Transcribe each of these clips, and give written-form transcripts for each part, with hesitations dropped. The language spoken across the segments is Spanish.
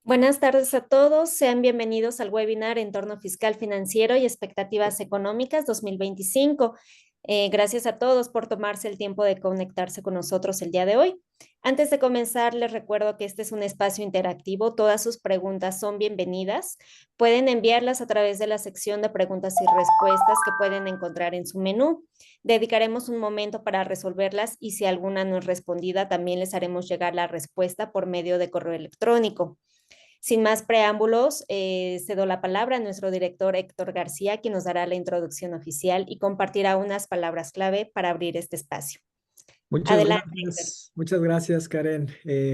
Buenas tardes a todos, sean bienvenidos al webinar Entorno Fiscal Financiero y Expectativas Económicas 2025. Gracias a todos por tomarse el tiempo de conectarse con nosotros el día de hoy. Antes de comenzar, les recuerdo que este es un espacio interactivo, todas sus preguntas son bienvenidas. Pueden enviarlas a través de la sección de preguntas y respuestas que pueden encontrar en su menú. Dedicaremos un momento para resolverlas y si alguna no es respondida, también les haremos llegar la respuesta por medio de correo electrónico. Sin más preámbulos, cedo la palabra a nuestro director Héctor García, quien nos dará la introducción oficial y compartirá unas palabras clave para abrir este espacio. Adelante, Héctor. Muchas gracias, Karen.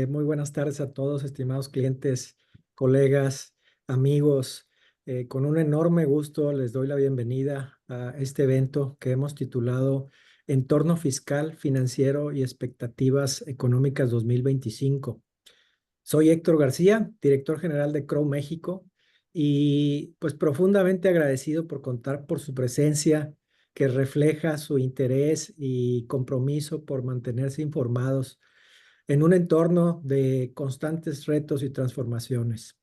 Muy buenas tardes a todos, estimados clientes, colegas, amigos. Con un enorme gusto les doy la bienvenida a este evento que hemos titulado Entorno Fiscal, Financiero y Expectativas Económicas 2025. Soy Héctor García, director general de Crow México, y pues profundamente agradecido por contar por su presencia que refleja su interés y compromiso por mantenerse informados en un entorno de constantes retos y transformaciones.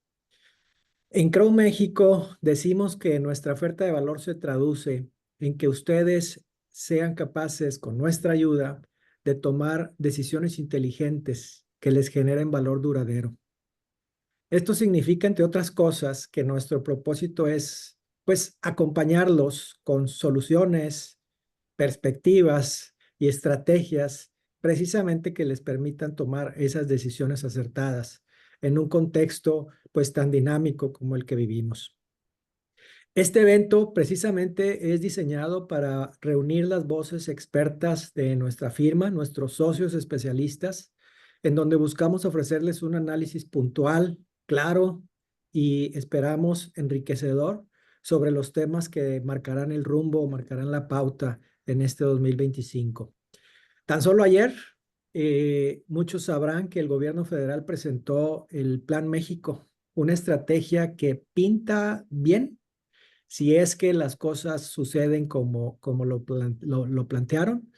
En Crow México decimos que nuestra oferta de valor se traduce en que ustedes sean capaces, con nuestra ayuda, de tomar decisiones inteligentes que les generen valor duradero. Esto significa, entre otras cosas, que nuestro propósito es, pues, acompañarlos con soluciones, perspectivas y estrategias precisamente que les permitan tomar esas decisiones acertadas en un contexto, pues, tan dinámico como el que vivimos. Este evento precisamente es diseñado para reunir las voces expertas de nuestra firma, nuestros socios especialistas, en donde buscamos ofrecerles un análisis puntual, claro y esperamos enriquecedor sobre los temas que marcarán el rumbo o marcarán la pauta en este 2025. Tan solo ayer, muchos sabrán que el gobierno federal presentó el Plan México, una estrategia que pinta bien si es que las cosas suceden como lo plantearon.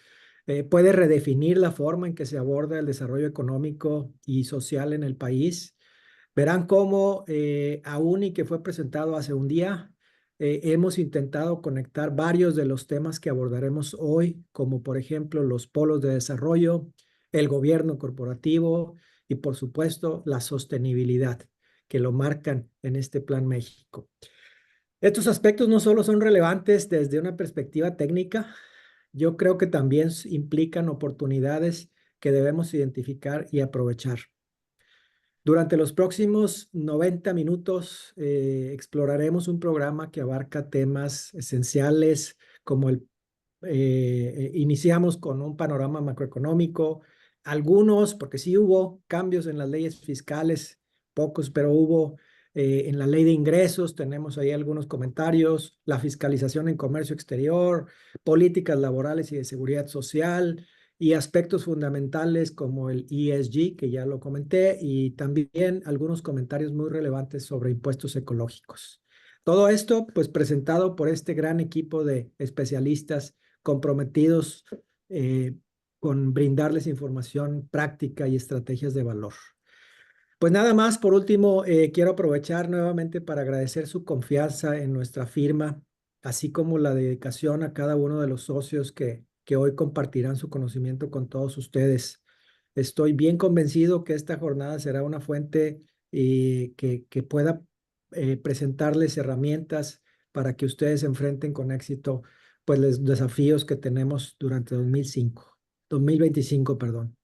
Puede redefinir la forma en que se aborda el desarrollo económico y social en el país. Verán cómo, aún y que fue presentado hace un día, hemos intentado conectar varios de los temas que abordaremos hoy, como por ejemplo los polos de desarrollo, el gobierno corporativo y por supuesto la sostenibilidad que lo marcan en este Plan México. Estos aspectos no solo son relevantes desde una perspectiva técnica, yo creo que también implican oportunidades que debemos identificar y aprovechar. Durante los próximos 90 minutos exploraremos un programa que abarca temas esenciales como iniciamos con un panorama macroeconómico, algunos, porque sí hubo cambios en las leyes fiscales, pocos, pero hubo en la ley de ingresos, tenemos ahí algunos comentarios, la fiscalización en comercio exterior, políticas laborales y de seguridad social y aspectos fundamentales como el ESG, que ya lo comenté, y también algunos comentarios muy relevantes sobre impuestos ecológicos. Todo esto, pues, presentado por este gran equipo de especialistas comprometidos con brindarles información práctica y estrategias de valor. Pues nada más, por último, quiero aprovechar nuevamente para agradecer su confianza en nuestra firma, así como la dedicación a cada uno de los socios que hoy compartirán su conocimiento con todos ustedes. Estoy bien convencido que esta jornada será una fuente que pueda presentarles herramientas para que ustedes se enfrenten con éxito pues los desafíos que tenemos durante 2025, perdón.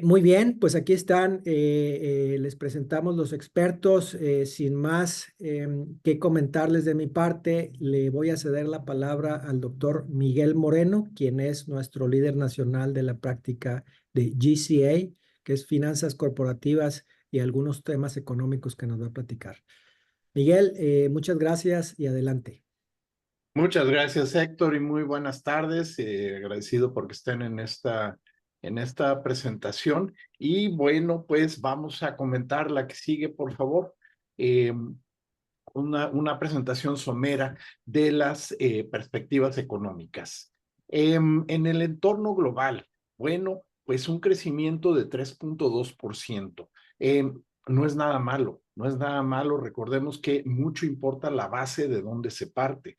Muy bien, pues aquí están, les presentamos los expertos. Sin más que comentarles de mi parte, le voy a ceder la palabra al doctor Miguel Moreno, quien es nuestro líder nacional de la práctica de GCA, que es finanzas corporativas y algunos temas económicos que nos va a platicar. Miguel, muchas gracias y adelante. Muchas gracias, Héctor, y muy buenas tardes. Agradecido porque estén en esta presentación. Y bueno, pues vamos a comentar la que sigue, por favor. Una presentación somera de las perspectivas económicas. En el entorno global, bueno, pues un crecimiento de 3.2%. no es nada malo, no es nada malo. Recordemos que mucho importa la base de donde se parte.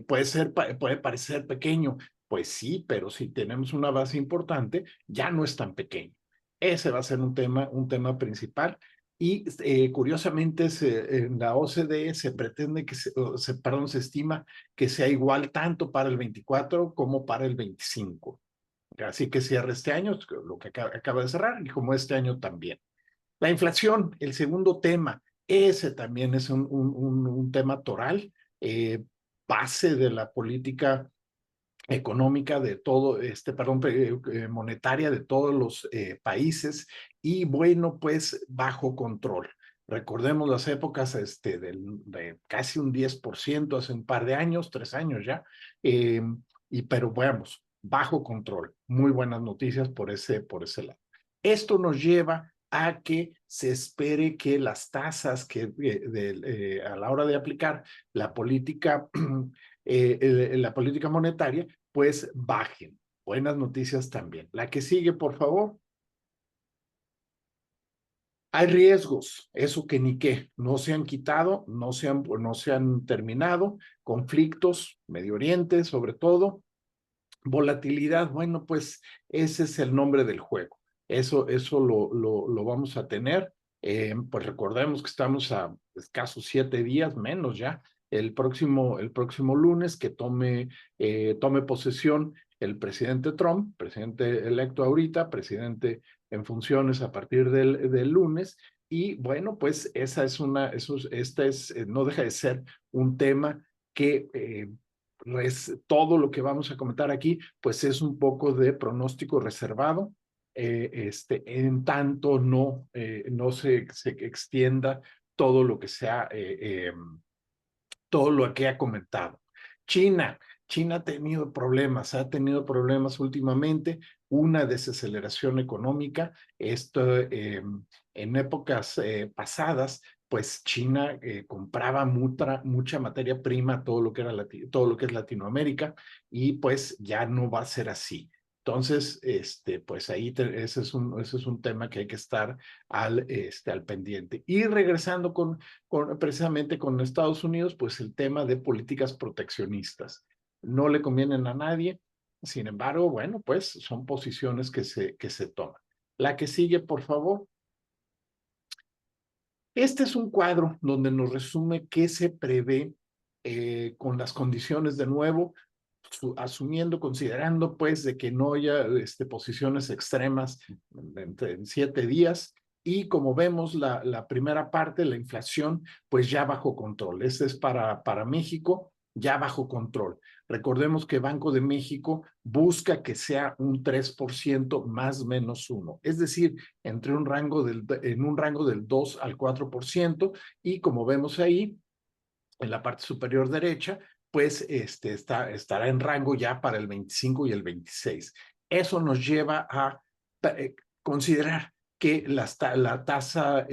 Puede parecer pequeño, pues sí, pero si tenemos una base importante, ya no es tan pequeño. Ese va a ser un tema principal. Y curiosamente en la OCDE se pretende que se estima que sea igual tanto para el 24 como para el 25. Así que cierra este año, lo que acaba de cerrar, y como este año también. La inflación, el segundo tema, ese también es un tema toral, base de la política económica de todo, monetaria de todos los países, y bueno, pues bajo control. Recordemos las épocas de casi un 10% hace un par de años, 3 años ya, pero veamos, bajo control. Muy buenas noticias por ese lado. Esto nos lleva a que se espere que las tasas a la hora de aplicar la política, la política monetaria, pues bajen. Buenas noticias también. La que sigue, por favor. Hay riesgos, eso que ni qué, no se han quitado, no se han terminado, conflictos, Medio Oriente sobre todo, volatilidad, bueno, pues ese es el nombre del juego. Eso lo vamos a tener. Pues recordemos que estamos a escasos 7 días, menos ya, el próximo lunes que tome posesión el presidente Trump, presidente electo ahorita, presidente en funciones a partir del lunes. Y bueno, pues no deja de ser un tema que todo lo que vamos a comentar aquí, pues es un poco de pronóstico reservado, en tanto no se extienda todo lo que todo lo que ha comentado. China ha tenido problemas últimamente, una desaceleración económica. En épocas pasadas, pues China compraba mucha materia prima, todo lo que es Latinoamérica, y pues ya no va a ser así. Entonces, pues ahí ese es un tema que hay que estar al pendiente. Y regresando precisamente con Estados Unidos, pues el tema de políticas proteccionistas. No le convienen a nadie, sin embargo, bueno, pues son posiciones que se toman. La que sigue, por favor. Este es un cuadro donde nos resume qué se prevé con las condiciones de nuevo, asumiendo, considerando pues de que no haya posiciones extremas en 7 días. Y como vemos, la primera parte, la inflación, pues ya bajo control. Este es para México, ya bajo control. Recordemos que Banco de México busca que sea un 3% más menos 1, es decir, en un rango del 2 al 4%, y como vemos ahí, en la parte superior derecha, pues estará en rango ya para el 25 y el 26. Eso nos lleva a considerar que la tasa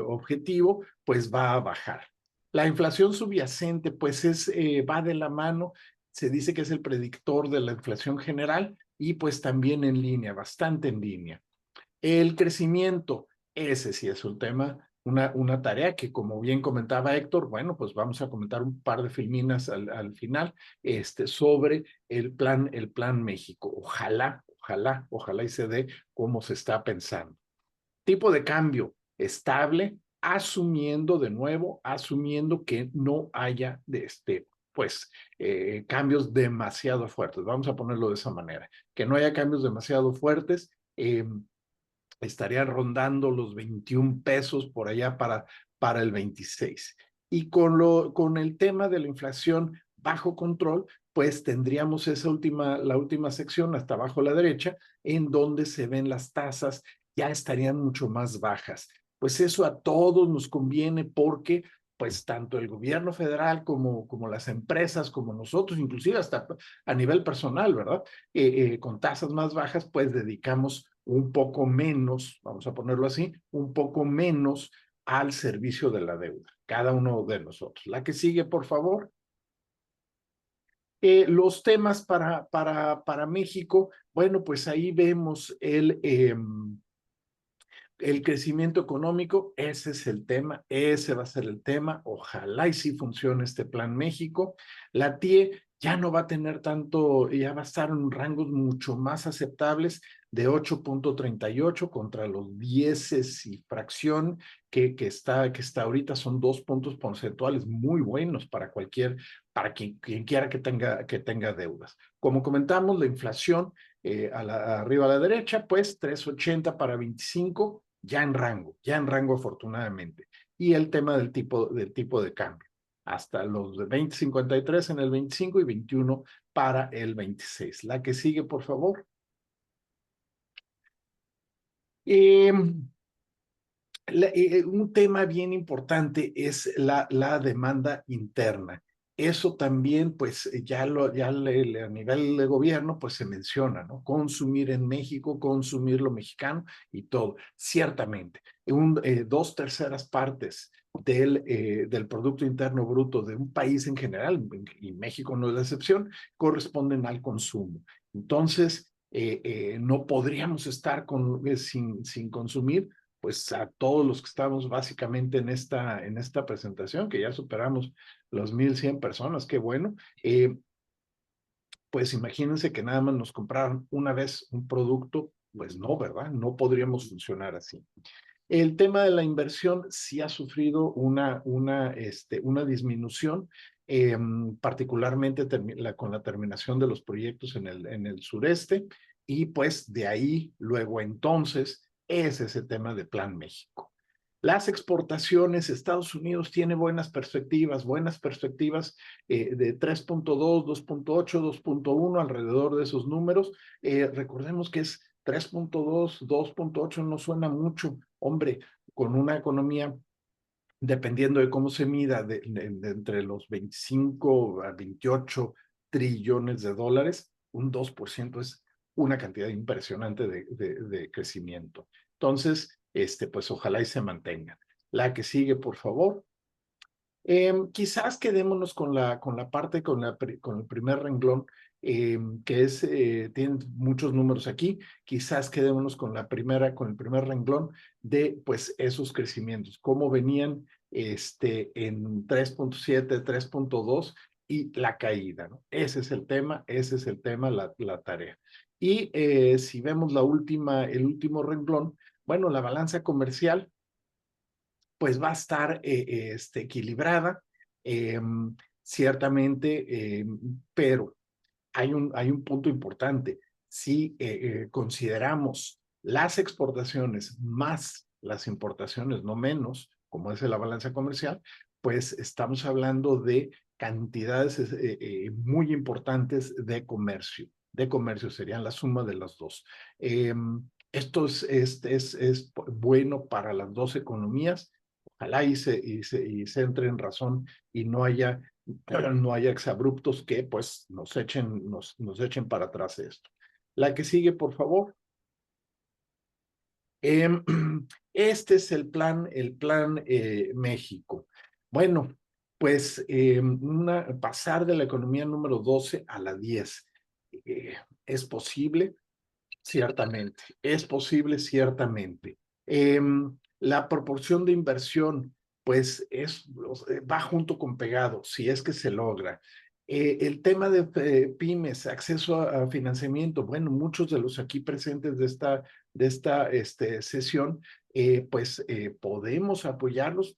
objetivo pues va a bajar. La inflación subyacente pues va de la mano, se dice que es el predictor de la inflación general, y pues también en línea, bastante en línea. El crecimiento, ese sí es un tema, una tarea que, como bien comentaba Héctor, bueno, pues vamos a comentar un par de filminas al final sobre el plan México. Ojalá y se dé como se está pensando. Tipo de cambio estable, asumiendo que no haya cambios demasiado fuertes. Vamos a ponerlo de esa manera, que no haya cambios demasiado fuertes. Estaría rondando los 21 pesos por allá para el 26. Y con el tema de la inflación bajo control, pues tendríamos la última sección hasta abajo a la derecha, en donde se ven las tasas, ya estarían mucho más bajas. Pues eso a todos nos conviene, porque pues tanto el gobierno federal como las empresas, como nosotros, inclusive hasta a nivel personal, ¿verdad? Con tasas más bajas, pues dedicamos un poco menos, vamos a ponerlo así, un poco menos al servicio de la deuda, cada uno de nosotros. La que sigue, por favor. Los temas para México, bueno, pues ahí vemos El crecimiento económico, ese es el tema, ese va a ser el tema. Ojalá y sí funcione este Plan México. La TIE ya no va a tener tanto, ya va a estar en rangos mucho más aceptables de 8.38 contra los 10 y fracción que está ahorita. Son 2 puntos porcentuales muy buenos para para quien quiera que tenga deudas. Como comentamos, la inflación arriba a la derecha, pues 3.80 para 25, ya en rango afortunadamente. Y el tema del tipo de cambio, hasta los de 20.53 en el 25 y 21 para el 26. La que sigue, por favor. Un tema bien importante es la demanda interna. Eso también, pues, a nivel de gobierno, pues se menciona, ¿no? Consumir en México, consumir lo mexicano y todo. Ciertamente, 2/3 partes del Producto Interno Bruto de un país en general, y México no es la excepción, corresponden al consumo. Entonces, no podríamos estar sin consumir, pues a todos los que estamos básicamente en esta presentación, que ya superamos los 1,100 personas, qué bueno. Pues imagínense que nada más nos compraron una vez un producto, pues no, ¿verdad? No podríamos funcionar así. El tema de la inversión sí ha sufrido una disminución, particularmente con la terminación de los proyectos en el sureste, y pues de ahí luego entonces es ese tema de Plan México. Las exportaciones, Estados Unidos tiene buenas perspectivas de 3.2, 2.8, 2.1, alrededor de esos números. Recordemos que es 3.2, 2.8, no suena mucho. Hombre, con una economía, dependiendo de cómo se mida, de entre los 25 a 28 trillones de dólares, un 2% es una cantidad impresionante de crecimiento. Entonces, pues ojalá y se mantenga. La que sigue, por favor. Quizás quedémonos con el primer renglón, que tiene muchos números aquí. Quizás quedémonos con el primer renglón de pues esos crecimientos, cómo venían en 3.7, 3.2 y la caída, ¿no? Ese es el tema, la tarea. Y si vemos el último renglón, bueno, la balanza comercial pues va a estar equilibrada, ciertamente, pero hay un punto importante. Si consideramos las exportaciones más las importaciones, no menos, como es la balanza comercial, pues estamos hablando de cantidades muy importantes de comercio. Serían la suma de las dos. Esto es bueno para las dos economías. Ojalá y se entre en razón y no haya exabruptos que pues nos echen para atrás esto. La que sigue, por favor. Este es el plan México. Bueno, pues pasar de la economía número 12 a la 10. ¿Es posible? Ciertamente. Es posible, ciertamente. La proporción de inversión, pues va junto con pegado, si es que se logra. El tema de pymes, acceso a financiamiento, bueno, muchos de los aquí presentes de esta sesión, pues podemos apoyarlos.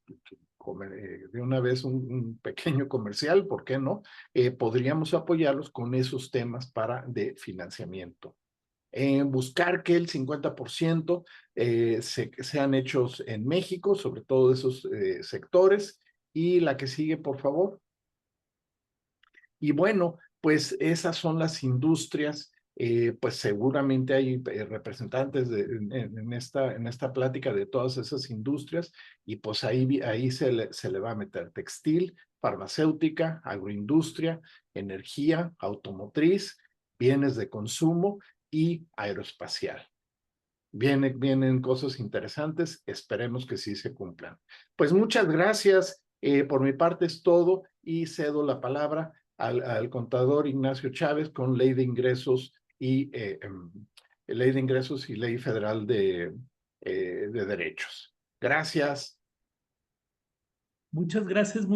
De una vez un pequeño comercial, ¿por qué no? Podríamos apoyarlos con esos temas de financiamiento. Buscar que el 50% sean hechos en México, sobre todo esos sectores. Y la que sigue, por favor. Y bueno, pues esas son las industrias. Pues seguramente hay representantes en esta plática de todas esas industrias, y pues ahí se le va a meter textil, farmacéutica, agroindustria, energía, automotriz, bienes de consumo y aeroespacial. Vienen cosas interesantes, esperemos que sí se cumplan. Pues muchas gracias, por mi parte es todo, y cedo la palabra al contador Ignacio Chávez con Ley de Ingresos y Ley Federal de de derechos. Gracias. Muchas gracias,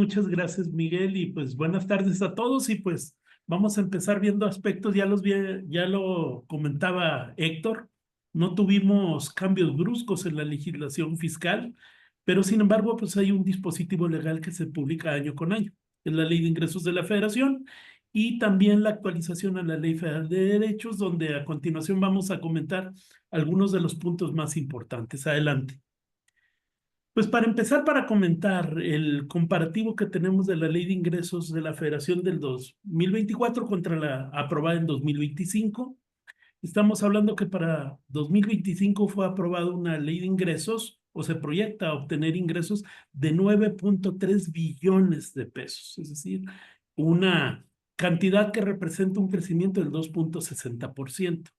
Miguel, y pues buenas tardes a todos, y pues vamos a empezar viendo aspectos, ya lo comentaba Héctor, no tuvimos cambios bruscos en la legislación fiscal, pero sin embargo, pues hay un dispositivo legal que se publica año con año, es la Ley de Ingresos de la Federación, y también la actualización a la Ley Federal de Derechos, donde a continuación vamos a comentar algunos de los puntos más importantes. Adelante. Pues para empezar, para comentar el comparativo que tenemos de la Ley de Ingresos de la Federación del 2024 contra la aprobada en 2025, estamos hablando que para 2025 fue aprobada una ley de ingresos, o se proyecta obtener ingresos de 9.3 billones de pesos, es decir, una cantidad que representa un crecimiento del 2.60%.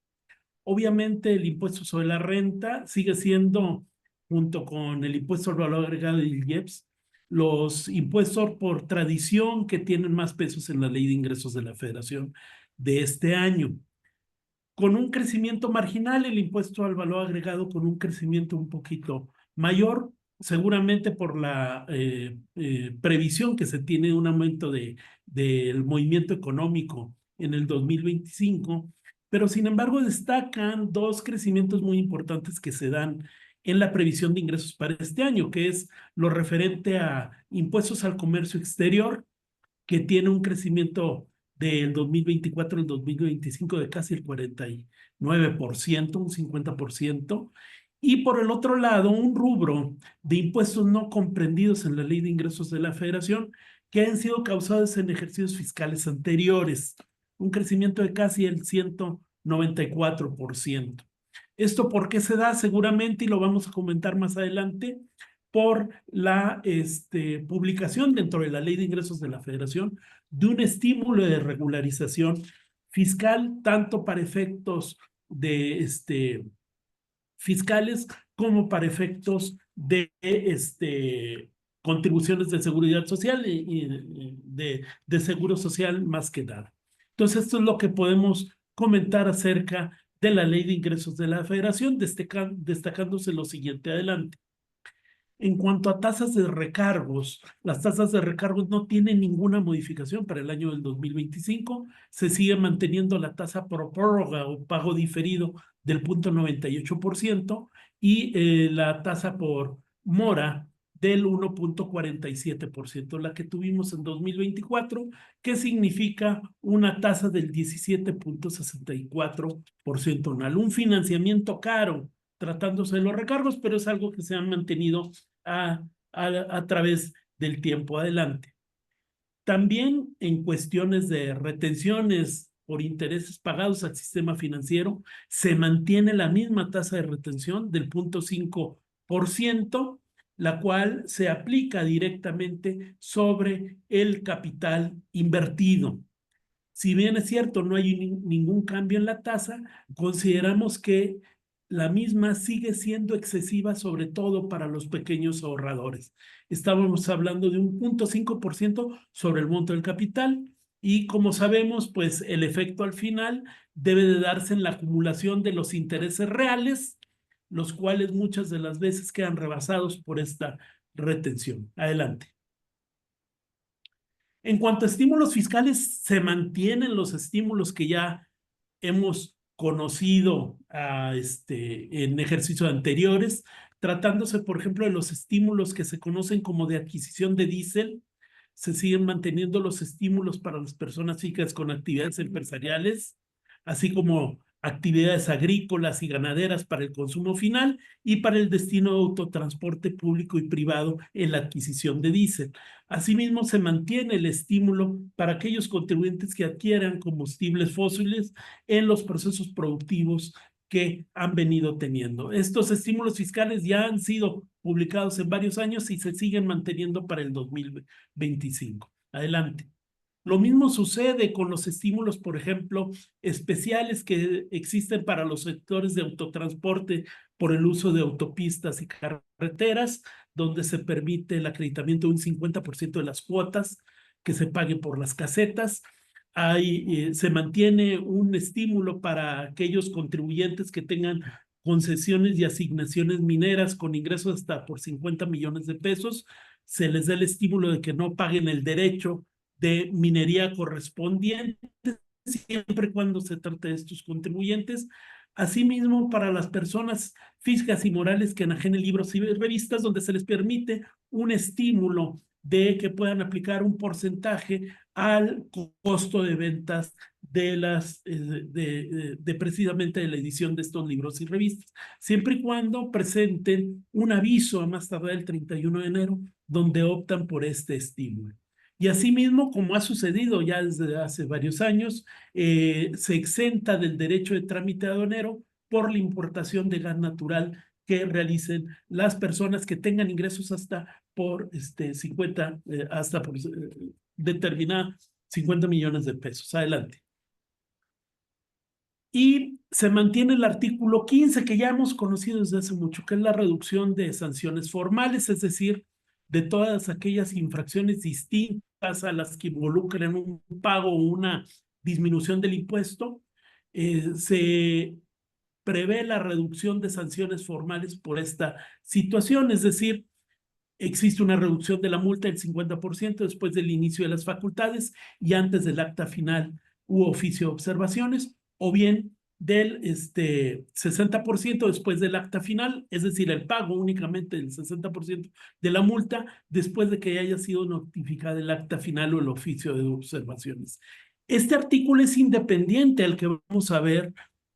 Obviamente el impuesto sobre la renta sigue siendo, junto con el impuesto al valor agregado y el IEPS, los impuestos por tradición que tienen más pesos en la Ley de Ingresos de la Federación de este año. Con un crecimiento marginal, el impuesto al valor agregado con un crecimiento un poquito mayor, seguramente por la previsión que se tiene de un aumento del movimiento económico en el 2025, pero sin embargo destacan dos crecimientos muy importantes que se dan en la previsión de ingresos para este año, que es lo referente a impuestos al comercio exterior, que tiene un crecimiento del 2024 al 2025 de casi el 49%, un 50%, y por el otro lado, un rubro de impuestos no comprendidos en la Ley de Ingresos de la Federación que han sido causados en ejercicios fiscales anteriores, un crecimiento de casi el 194%. ¿Esto por qué se da? Seguramente, y lo vamos a comentar más adelante, por la publicación dentro de la Ley de Ingresos de la Federación de un estímulo de regularización fiscal, tanto para efectos de fiscales como para efectos de contribuciones de seguridad social y de seguro social más que nada. Entonces, esto es lo que podemos comentar acerca de la Ley de Ingresos de la Federación, destacándose lo siguiente. Adelante. En cuanto a tasas de recargos, las tasas de recargos no tienen ninguna modificación para el año del 2025. Se sigue manteniendo la tasa por prórroga o pago diferido del 0.98% y la tasa por mora del 1.47%, la que tuvimos en 2024, que significa una tasa del 17.64% anual. Un financiamiento caro tratándose de los recargos, pero es algo que se han mantenido a través del tiempo. Adelante. También en cuestiones de retenciones por intereses pagados al sistema financiero, se mantiene la misma tasa de retención del 0.5%, la cual se aplica directamente sobre el capital invertido. Si bien es cierto, no hay ningún cambio en la tasa, consideramos que la misma sigue siendo excesiva, sobre todo para los pequeños ahorradores. Estábamos hablando de un 0.5% sobre el monto del capital y, como sabemos, pues el efecto al final debe de darse en la acumulación de los intereses reales, los cuales muchas de las veces quedan rebasados por esta retención. Adelante. En cuanto a estímulos fiscales, se mantienen los estímulos que ya hemos conocido en ejercicios anteriores, tratándose, por ejemplo, de los estímulos que se conocen como de adquisición de diésel. Se siguen manteniendo los estímulos para las personas físicas con actividades empresariales, así como actividades agrícolas y ganaderas para el consumo final y para el destino de autotransporte público y privado en la adquisición de diésel. Asimismo, se mantiene el estímulo para aquellos contribuyentes que adquieran combustibles fósiles en los procesos productivos que han venido teniendo. Estos estímulos fiscales ya han sido publicados en varios años y se siguen manteniendo para el 2025. Adelante. Lo mismo sucede con los estímulos, por ejemplo, especiales que existen para los sectores de autotransporte por el uso de autopistas y carreteras, donde se permite el acreditamiento de un 50% de las cuotas que se paguen por las casetas. Se mantiene un estímulo para aquellos contribuyentes que tengan concesiones y asignaciones mineras con ingresos hasta por 50 millones de pesos, se les da el estímulo de que no paguen el derecho de minería correspondiente, siempre y cuando se trate de estos contribuyentes. Asimismo, para las personas físicas y morales que enajenen libros y revistas, donde se les permite un estímulo de que puedan aplicar un porcentaje al costo de ventas de las precisamente de la edición de estos libros y revistas, siempre y cuando presenten un aviso a más tardar el 31 de enero, donde optan por este estímulo. Y asimismo, como ha sucedido ya desde hace varios años, se exenta del derecho de trámite aduanero por la importación de gas natural que realicen las personas que tengan ingresos hasta por 50, hasta por determinada 50 millones de pesos. Adelante. Y se mantiene el artículo 15, que ya hemos conocido desde hace mucho, que es la reducción de sanciones formales, es decir, de todas aquellas infracciones distintas a las que involucren un pago o una disminución del impuesto. Se prevé la reducción de sanciones formales por esta situación, es decir, existe una reducción de la multa del 50% después del inicio de las facultades y antes del acta final u oficio de observaciones, o bien del 60% después del acta final, es decir, el pago únicamente del 60% de la multa después de que haya sido notificada el acta final o el oficio de observaciones. Este artículo es independiente al que vamos a ver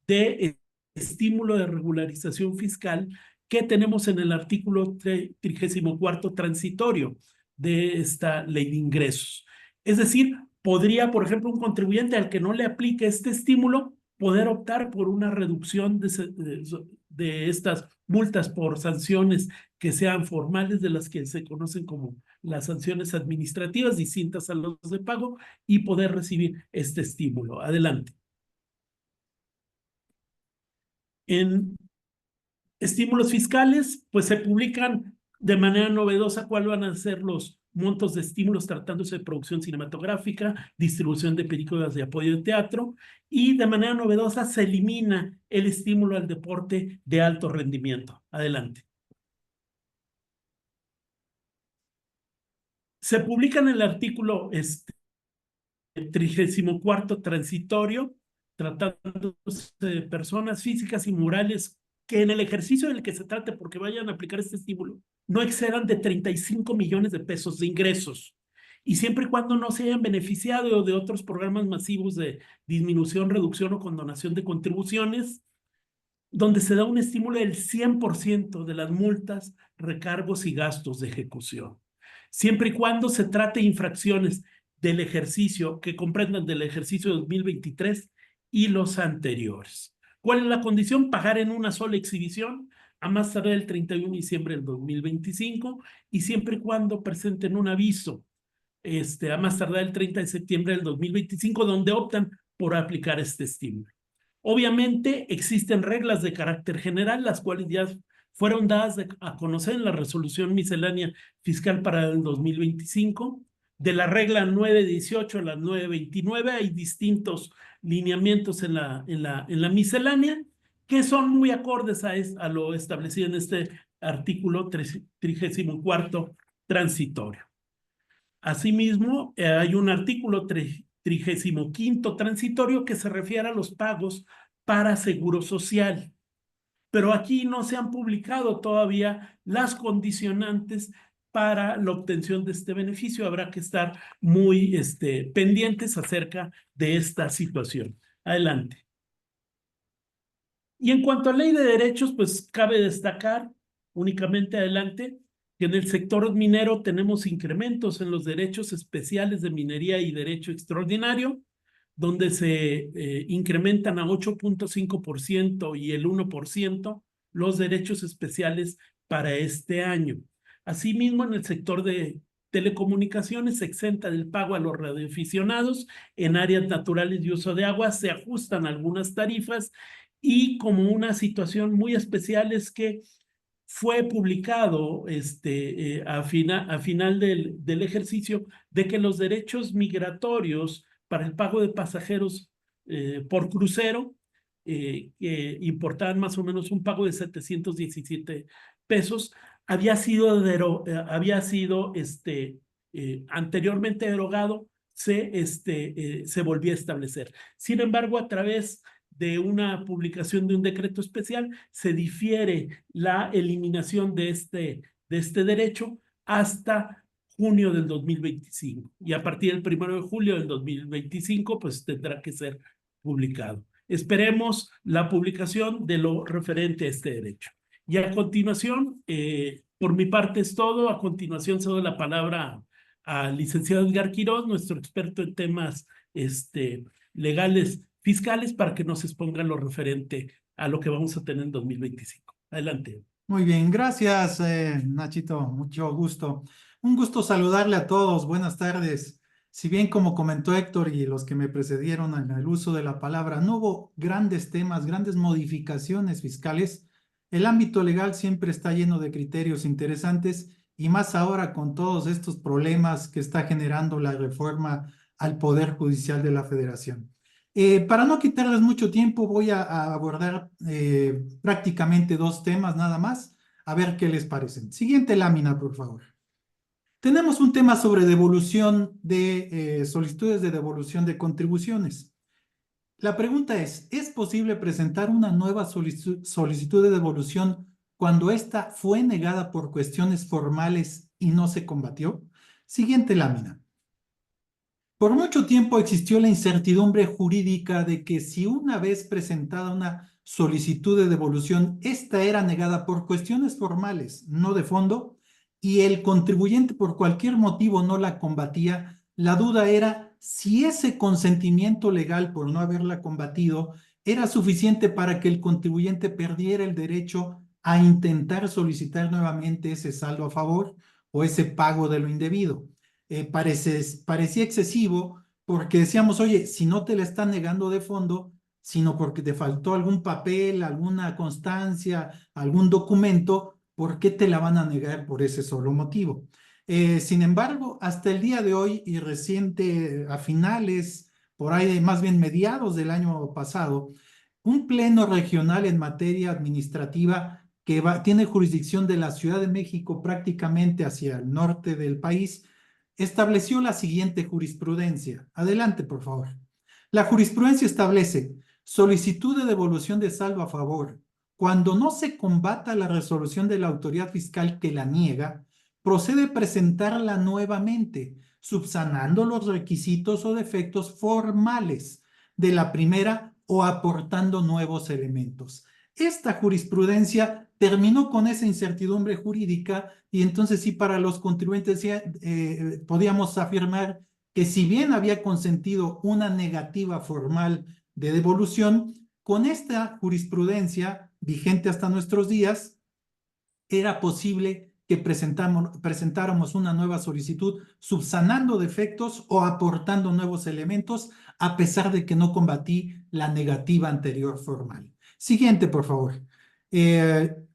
de estímulo de regularización fiscal que tenemos en el artículo 34 transitorio de esta ley de ingresos. Es decir, podría, por ejemplo, un contribuyente al que no le aplique este estímulo poder optar por una reducción de estas multas por sanciones que sean formales, de las que se conocen como las sanciones administrativas distintas a los de pago, y poder recibir este estímulo. Adelante. En estímulos fiscales, pues se publican de manera novedosa cuáles van a ser los montos de estímulos tratándose de producción cinematográfica, distribución de películas de apoyo de teatro, y de manera novedosa se elimina el estímulo al deporte de alto rendimiento. Adelante. Se publica en el artículo 34 transitorio, tratándose de personas físicas y morales que en el ejercicio en el que se trate porque vayan a aplicar este estímulo no excedan de 35 millones de pesos de ingresos, y siempre y cuando no se hayan beneficiado de otros programas masivos de disminución, reducción o condonación de contribuciones, donde se da un estímulo del 100% de las multas, recargos y gastos de ejecución. Siempre y cuando se trate de infracciones del ejercicio que comprendan del ejercicio 2023 y los anteriores. ¿Cuál es la condición? Pagar en una sola exhibición a más tardar el 31 de diciembre del 2025, y siempre y cuando presenten un aviso a más tardar el 30 de septiembre del 2025, donde optan por aplicar este estímulo. Obviamente existen reglas de carácter general, las cuales ya fueron dadas a conocer en la resolución miscelánea fiscal para el 2025. De la regla 918 a la 929 hay distintos lineamientos en la miscelánea que son muy acordes a lo establecido en este artículo 34 transitorio. Asimismo, hay un artículo 35 transitorio que se refiere a los pagos para seguro social. Pero aquí no se han publicado todavía las condicionantes para la obtención de este beneficio. Habrá que estar muy pendientes acerca de esta situación. Adelante. Y en cuanto a ley de derechos, pues cabe destacar únicamente, adelante, que en el sector minero tenemos incrementos en los derechos especiales de minería y derecho extraordinario, donde se incrementan a 8.5% y el 1% los derechos especiales para este año. Asimismo, en el sector de telecomunicaciones se exenta del pago a los radioaficionados en áreas naturales y uso de agua, se ajustan algunas tarifas, y como una situación muy especial es que fue publicado a final del ejercicio de que los derechos migratorios para el pago de pasajeros por crucero que importaban más o menos un pago de 717 pesos, había sido anteriormente derogado, se volvía a establecer. Sin embargo, a través de una publicación de un decreto especial, se difiere la eliminación de este derecho hasta junio del 2025. Y a partir del 1 de julio del 2025, pues tendrá que ser publicado. Esperemos la publicación de lo referente a este derecho. Y a continuación, por mi parte es todo. A continuación cedo la palabra al licenciado Edgar Quiroz, nuestro experto en temas legales fiscales, para que nos exponga lo referente a lo que vamos a tener en 2025. Adelante. Muy bien, gracias Nachito, mucho gusto. Un gusto saludarle a todos, buenas tardes. Si bien como comentó Héctor y los que me precedieron en el uso de la palabra, no hubo grandes temas, grandes modificaciones fiscales, el ámbito legal siempre está lleno de criterios interesantes y más ahora con todos estos problemas que está generando la reforma al Poder Judicial de la Federación. Para no quitarles mucho tiempo, voy a abordar prácticamente dos temas nada más, a ver qué les parecen. Siguiente lámina, por favor. Tenemos un tema sobre devolución de solicitudes de devolución de contribuciones. La pregunta ¿es posible presentar una nueva solicitud de devolución cuando ésta fue negada por cuestiones formales y no se combatió? Siguiente lámina. Por mucho tiempo existió la incertidumbre jurídica de que si una vez presentada una solicitud de devolución, esta era negada por cuestiones formales, no de fondo, y el contribuyente por cualquier motivo no la combatía, la duda era si ese consentimiento legal por no haberla combatido era suficiente para que el contribuyente perdiera el derecho a intentar solicitar nuevamente ese saldo a favor o ese pago de lo indebido. Parecía excesivo porque decíamos, oye, si no te la están negando de fondo, sino porque te faltó algún papel, alguna constancia, algún documento, ¿por qué te la van a negar por ese solo motivo? Sin embargo, hasta el día de hoy y reciente, a finales, por ahí más bien mediados del año pasado, un pleno regional en materia administrativa que tiene jurisdicción de la Ciudad de México prácticamente hacia el norte del país, estableció la siguiente jurisprudencia. Adelante, por favor. La jurisprudencia establece solicitud de devolución de saldo a favor. Cuando no se combata la resolución de la autoridad fiscal que la niega, procede a presentarla nuevamente, subsanando los requisitos o defectos formales de la primera o aportando nuevos elementos. Esta jurisprudencia terminó con esa incertidumbre jurídica y entonces sí para los contribuyentes podíamos afirmar que si bien había consentido una negativa formal de devolución, con esta jurisprudencia vigente hasta nuestros días, era posible que presentáramos una nueva solicitud subsanando defectos o aportando nuevos elementos a pesar de que no combatí la negativa anterior formal. Siguiente, por favor.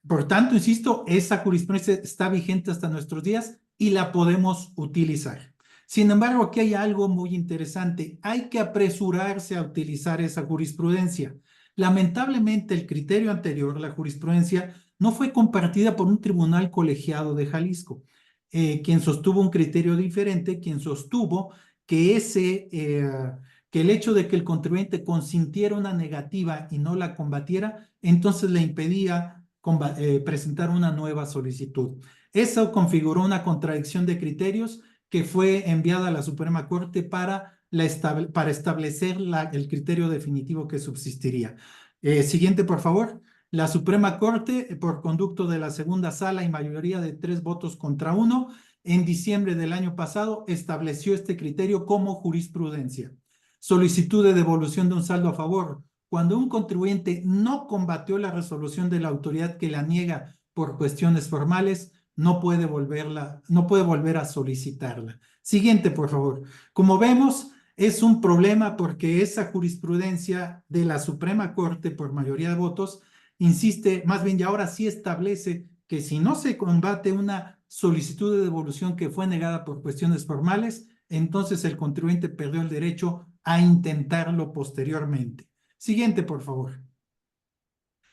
Por tanto, insisto, esa jurisprudencia está vigente hasta nuestros días y la podemos utilizar. Sin embargo, aquí hay algo muy interesante. Hay que apresurarse a utilizar esa jurisprudencia. Lamentablemente, el criterio anterior, la jurisprudencia, no fue compartida por un tribunal colegiado de Jalisco, quien sostuvo un criterio diferente, quien sostuvo que el hecho de que el contribuyente consintiera una negativa y no la combatiera, entonces le impedía presentar una nueva solicitud. Eso configuró una contradicción de criterios que fue enviada a la Suprema Corte para establecer el criterio definitivo que subsistiría. Siguiente, por favor. La Suprema Corte, por conducto de la segunda sala y mayoría de 3 votos contra 1, en diciembre del año pasado estableció este criterio como jurisprudencia. Solicitud de devolución de un saldo a favor. Cuando un contribuyente no combatió la resolución de la autoridad que la niega por cuestiones formales, no puede volver a solicitarla. Siguiente, por favor. Como vemos, es un problema porque esa jurisprudencia de la Suprema Corte, por mayoría de votos, insiste, más bien, y ahora sí establece que si no se combate una solicitud de devolución que fue negada por cuestiones formales, entonces el contribuyente perdió el derecho a intentarlo posteriormente. Siguiente, por favor.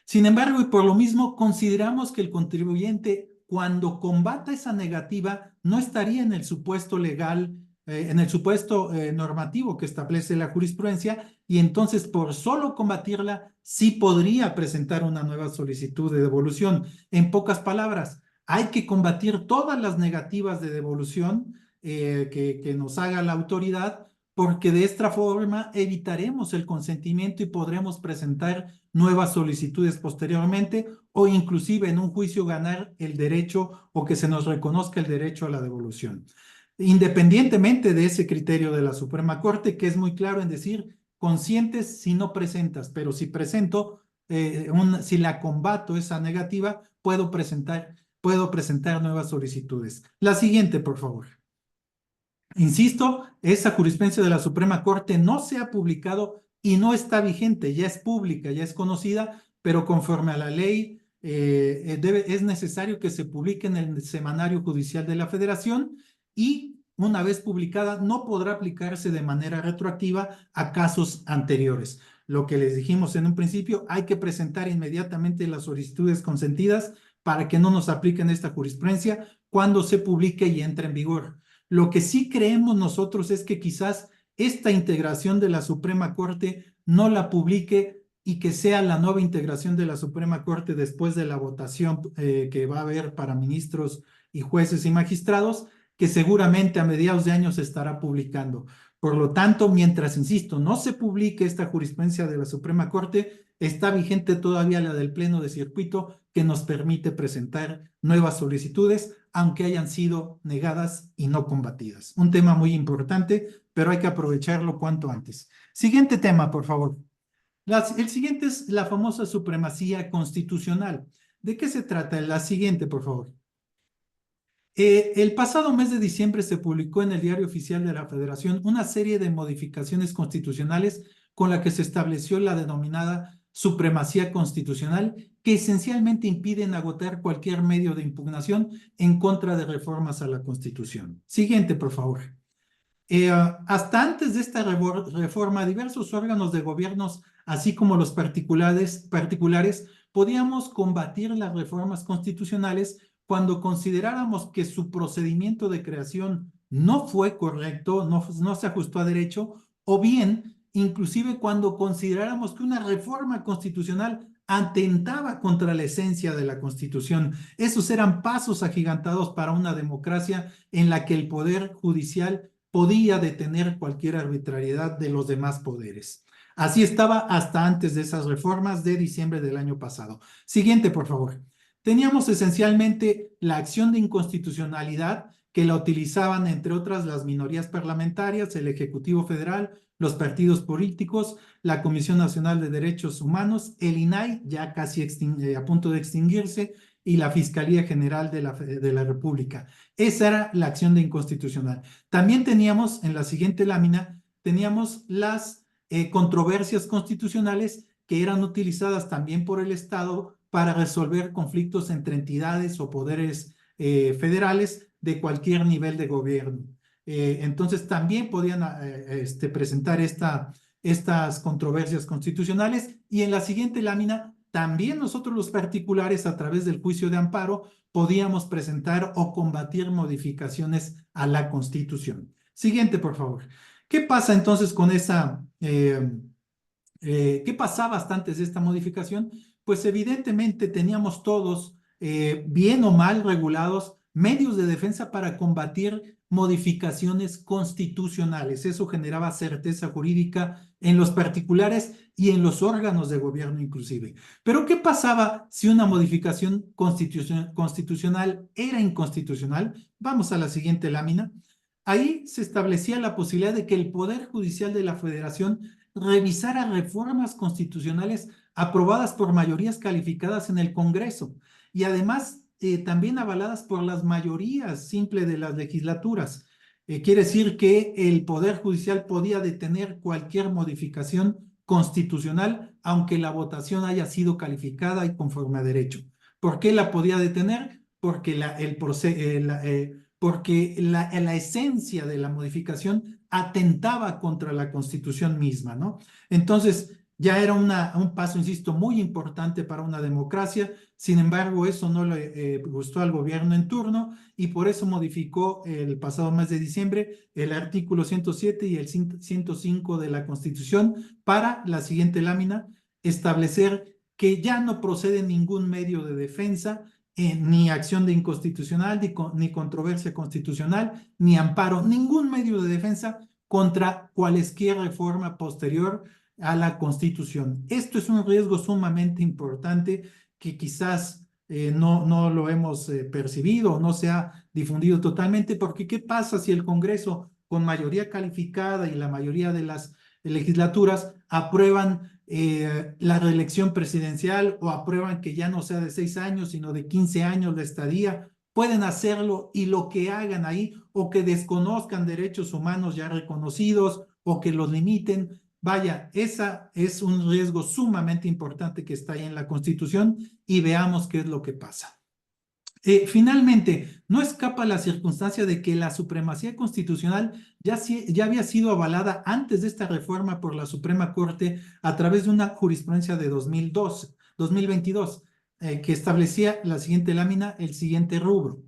Sin embargo, y por lo mismo, consideramos que el contribuyente, cuando combata esa negativa, no estaría en el supuesto legal, en el supuesto normativo que establece la jurisprudencia, y entonces por solo combatirla, sí podría presentar una nueva solicitud de devolución. En pocas palabras, hay que combatir todas las negativas de devolución que nos haga la autoridad, porque de esta forma evitaremos el consentimiento y podremos presentar nuevas solicitudes posteriormente, o inclusive en un juicio ganar el derecho o que se nos reconozca el derecho a la devolución. Independientemente de ese criterio de la Suprema Corte, que es muy claro en decir, conscientes si no presentas, pero si presento, si la combato esa negativa, puedo presentar nuevas solicitudes. La siguiente, por favor. Insisto, esa jurisprudencia de la Suprema Corte no se ha publicado y no está vigente, ya es pública, ya es conocida, pero conforme a la ley es necesario que se publique en el Semanario Judicial de la Federación, y una vez publicada no podrá aplicarse de manera retroactiva a casos anteriores. Lo que les dijimos en un principio, hay que presentar inmediatamente las solicitudes consentidas para que no nos apliquen esta jurisprudencia cuando se publique y entre en vigor. Lo que sí creemos nosotros es que quizás esta integración de la Suprema Corte no la publique, y que sea la nueva integración de la Suprema Corte después de la votación que va a haber para ministros y jueces y magistrados, que seguramente a mediados de año se estará publicando. Por lo tanto, mientras, insisto, no se publique esta jurisprudencia de la Suprema Corte, está vigente todavía la del Pleno de Circuito, que nos permite presentar nuevas solicitudes, aunque hayan sido negadas y no combatidas. Un tema muy importante, pero hay que aprovecharlo cuanto antes. Siguiente tema, por favor. El siguiente es la famosa supremacía constitucional. ¿De qué se trata? La siguiente, por favor. El pasado mes de diciembre se publicó en el Diario Oficial de la Federación una serie de modificaciones constitucionales con la que se estableció la denominada supremacía constitucional, que esencialmente impiden agotar cualquier medio de impugnación en contra de reformas a la Constitución. Siguiente, por favor. Hasta antes de esta reforma, diversos órganos de gobiernos, así como los particulares, podíamos combatir las reformas constitucionales cuando consideráramos que su procedimiento de creación no fue correcto, no se ajustó a derecho, o bien, inclusive cuando consideráramos que una reforma constitucional atentaba contra la esencia de la Constitución. Esos eran pasos agigantados para una democracia en la que el Poder Judicial podía detener cualquier arbitrariedad de los demás poderes. Así estaba hasta antes de esas reformas de diciembre del año pasado. Siguiente, por favor. Teníamos esencialmente la acción de inconstitucionalidad, que la utilizaban, entre otras, las minorías parlamentarias, el Ejecutivo Federal, los partidos políticos, la Comisión Nacional de Derechos Humanos, el INAI, ya casi a punto de extinguirse, y la Fiscalía General de la República. Esa era la acción de inconstitucional. También teníamos, en la siguiente lámina, teníamos las controversias constitucionales, que eran utilizadas también por el Estado para resolver conflictos entre entidades o poderes federales de cualquier nivel de gobierno. Entonces también podían presentar estas controversias constitucionales, y en la siguiente lámina también nosotros los particulares, a través del juicio de amparo, podíamos presentar o combatir modificaciones a la Constitución. Siguiente, por favor. ¿Qué pasa entonces con esa... ¿qué pasaba hasta antes de esta modificación? Pues evidentemente teníamos todos, bien o mal regulados, medios de defensa para combatir modificaciones constitucionales. Eso generaba certeza jurídica en los particulares y en los órganos de gobierno inclusive. Pero ¿qué pasaba si una modificación constitucional era inconstitucional? Vamos a la siguiente lámina. Ahí se establecía la posibilidad de que el Poder Judicial de la Federación revisara reformas constitucionales aprobadas por mayorías calificadas en el Congreso, y además también avaladas por las mayorías simples de las legislaturas. Quiere decir que el Poder Judicial podía detener cualquier modificación constitucional, aunque la votación haya sido calificada y conforme a derecho. ¿Por qué la podía detener? Porque la esencia de la modificación atentaba contra la Constitución misma, ¿no? Entonces, Ya era un paso, insisto, muy importante para una democracia. Sin embargo, eso no le gustó al gobierno en turno y por eso modificó el pasado mes de diciembre el artículo 107 y el 105 de la Constitución para la siguiente lámina, establecer que ya no procede ningún medio de defensa, ni acción de inconstitucional, ni controversia constitucional, ni amparo, ningún medio de defensa contra cualesquier reforma posterior a la Constitución. Esto es un riesgo sumamente importante que quizás no lo hemos percibido, no se ha difundido totalmente, porque ¿qué pasa si el Congreso, con mayoría calificada y la mayoría de las legislaturas, aprueban la reelección presidencial o aprueban que ya no sea de 6 años, sino de 15 años la estadía? Pueden hacerlo y lo que hagan ahí, o que desconozcan derechos humanos ya reconocidos, o que los limiten. Vaya, esa es un riesgo sumamente importante que está ahí en la Constitución y veamos qué es lo que pasa. Finalmente, no escapa la circunstancia de que la supremacía constitucional ya había sido avalada antes de esta reforma por la Suprema Corte a través de una jurisprudencia de 2022, que establecía la siguiente lámina, el siguiente rubro.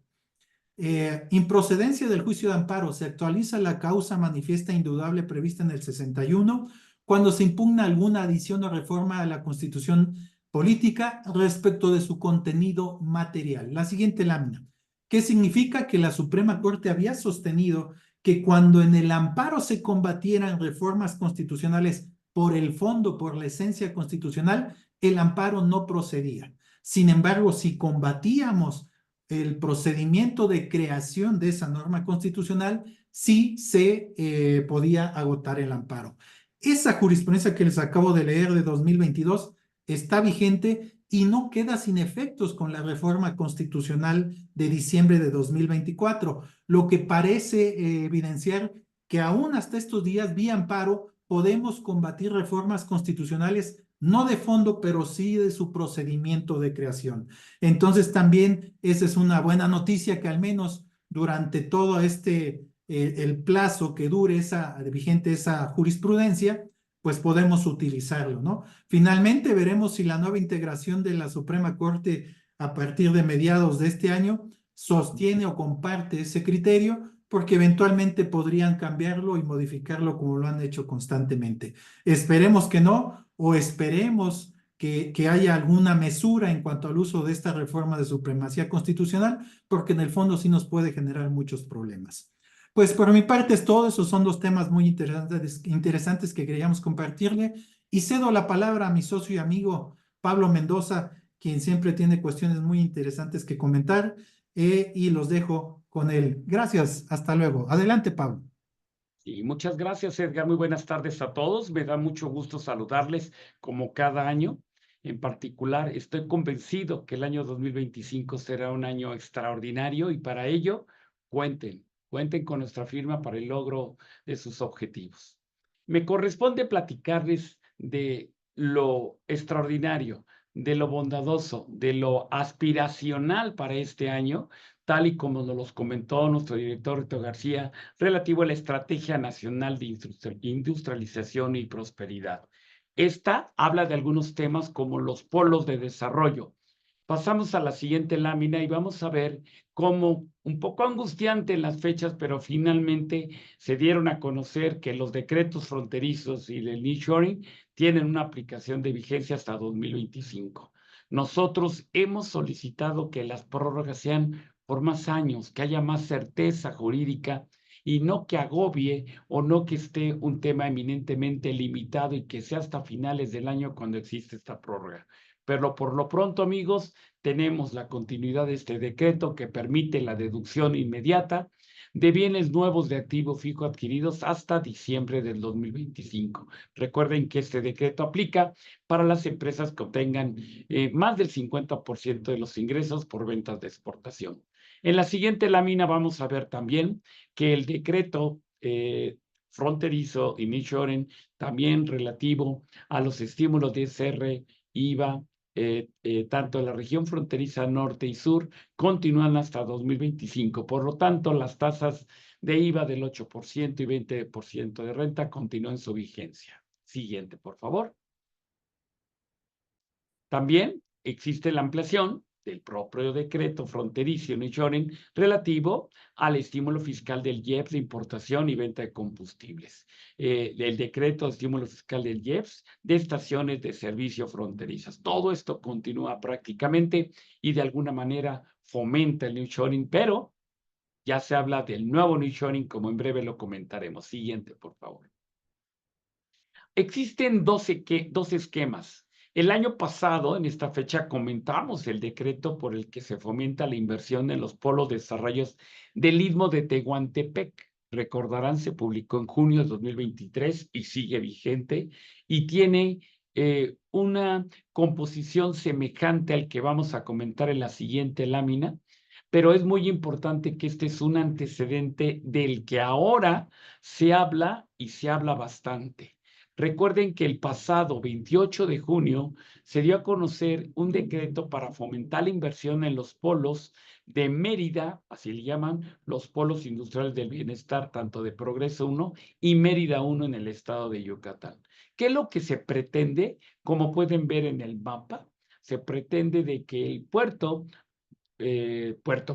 Improcedencia del juicio de amparo. Se actualiza la causa manifiesta indudable prevista en el 61 cuando se impugna alguna adición o reforma a la Constitución política respecto de su contenido material. La siguiente lámina. ¿Qué significa? Que la Suprema Corte había sostenido que cuando en el amparo se combatieran reformas constitucionales por el fondo, por la esencia constitucional, el amparo no procedía. Sin embargo, si combatíamos el procedimiento de creación de esa norma constitucional, sí se podía agotar el amparo. Esa jurisprudencia que les acabo de leer de 2022 está vigente y no queda sin efectos con la reforma constitucional de diciembre de 2024, lo que parece evidenciar que aún hasta estos días, vía amparo, podemos combatir reformas constitucionales no de fondo, pero sí de su procedimiento de creación. Entonces también esa es una buena noticia, que al menos durante todo el plazo que dure vigente esa jurisprudencia, pues podemos utilizarlo, ¿no? Finalmente veremos si la nueva integración de la Suprema Corte a partir de mediados de este año sostiene o comparte ese criterio, porque eventualmente podrían cambiarlo y modificarlo como lo han hecho constantemente. Esperemos que no, o esperemos que haya alguna mesura en cuanto al uso de esta reforma de supremacía constitucional, porque en el fondo sí nos puede generar muchos problemas. Pues por mi parte es todo. Esos son dos temas muy interesantes que queríamos compartirle, y cedo la palabra a mi socio y amigo Pablo Mendoza, quien siempre tiene cuestiones muy interesantes que comentar, y los dejo con él. Gracias, hasta luego. Adelante, Pablo. Y muchas gracias, Edgar. Muy buenas tardes a todos. Me da mucho gusto saludarles como cada año. En particular, estoy convencido que el año 2025 será un año extraordinario y para ello cuenten con nuestra firma para el logro de sus objetivos. Me corresponde platicarles de lo extraordinario, de lo bondadoso, de lo aspiracional para este año, tal y como nos los comentó nuestro director Rito García, relativo a la Estrategia Nacional de Industrialización y Prosperidad. Esta habla de algunos temas como los polos de desarrollo. Pasamos a la siguiente lámina y vamos a ver cómo, un poco angustiante en las fechas, pero finalmente se dieron a conocer que los decretos fronterizos y el nearshoring tienen una aplicación de vigencia hasta 2025. Nosotros hemos solicitado que las prórrogas sean por más años, que haya más certeza jurídica y no que agobie o no que esté un tema eminentemente limitado y que sea hasta finales del año cuando existe esta prórroga. Pero por lo pronto, amigos, tenemos la continuidad de este decreto que permite la deducción inmediata de bienes nuevos de activo fijo adquiridos hasta diciembre del 2025. Recuerden que este decreto aplica para las empresas que obtengan más del 50% de los ingresos por ventas de exportación. En la siguiente lámina vamos a ver también que el decreto fronterizo y nearshoring, también relativo a los estímulos de ISR, IVA, tanto en la región fronteriza norte y sur, continúan hasta 2025. Por lo tanto, las tasas de IVA del 8% y 20% de renta continúan su vigencia. Siguiente, por favor. También existe la ampliación del propio decreto fronterizo nearshoring relativo al estímulo fiscal del IEPS de importación y venta de combustibles. El decreto de estímulo fiscal del IEPS de estaciones de servicio fronterizas. Todo esto continúa prácticamente y de alguna manera fomenta el nearshoring, pero ya se habla del nuevo nearshoring, como en breve lo comentaremos. Siguiente, por favor. Existen dos esquemas. El año pasado, en esta fecha, comentamos el decreto por el que se fomenta la inversión en los polos de desarrollos del Istmo de Tehuantepec. Recordarán, se publicó en junio de 2023 y sigue vigente y tiene una composición semejante al que vamos a comentar en la siguiente lámina, pero es muy importante que este es un antecedente del que ahora se habla y se habla bastante. Recuerden que el pasado 28 de junio se dio a conocer un decreto para fomentar la inversión en los polos de Mérida, así le llaman, los polos industriales del bienestar, tanto de Progreso 1 y Mérida 1 en el estado de Yucatán. ¿Qué es lo que se pretende? Como pueden ver en el mapa, se pretende de que el Puerto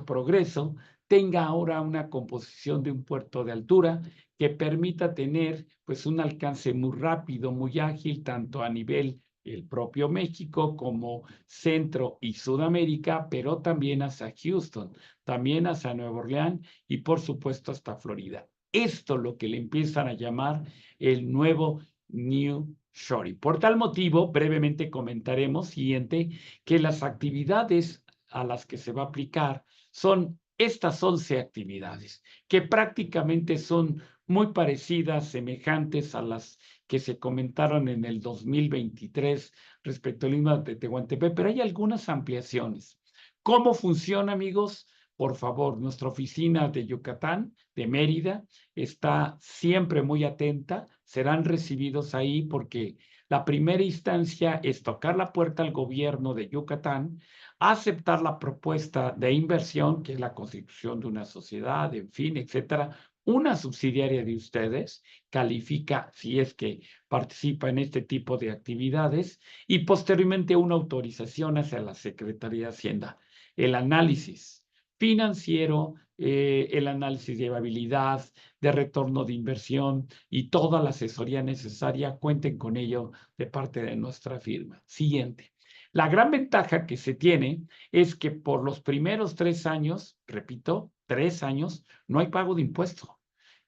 Progreso tenga ahora una composición de un puerto de altura que permita tener pues un alcance muy rápido, muy ágil, tanto a nivel el propio México como Centro y Sudamérica, pero también hacia Houston, también hacia Nueva Orleans y por supuesto hasta Florida. Esto es lo que le empiezan a llamar el nuevo nearshoring. Por tal motivo, brevemente comentaremos siguiente que las actividades a las que se va a aplicar son estas 11 actividades, que prácticamente son muy parecidas, semejantes a las que se comentaron en el 2023 respecto al Istmo de Tehuantepec, pero hay algunas ampliaciones. ¿Cómo funciona, amigos? Por favor, nuestra oficina de Yucatán, de Mérida, está siempre muy atenta. Serán recibidos ahí porque la primera instancia es tocar la puerta al gobierno de Yucatán, aceptar la propuesta de inversión, que es la constitución de una sociedad, en fin, etcétera. Una subsidiaria de ustedes califica si es que participa en este tipo de actividades y posteriormente una autorización hacia la Secretaría de Hacienda. El análisis financiero, el análisis de viabilidad, de retorno de inversión y toda la asesoría necesaria, cuenten con ello de parte de nuestra firma. Siguiente. La gran ventaja que se tiene es que por los primeros 3 años, repito, 3 años, no hay pago de impuesto.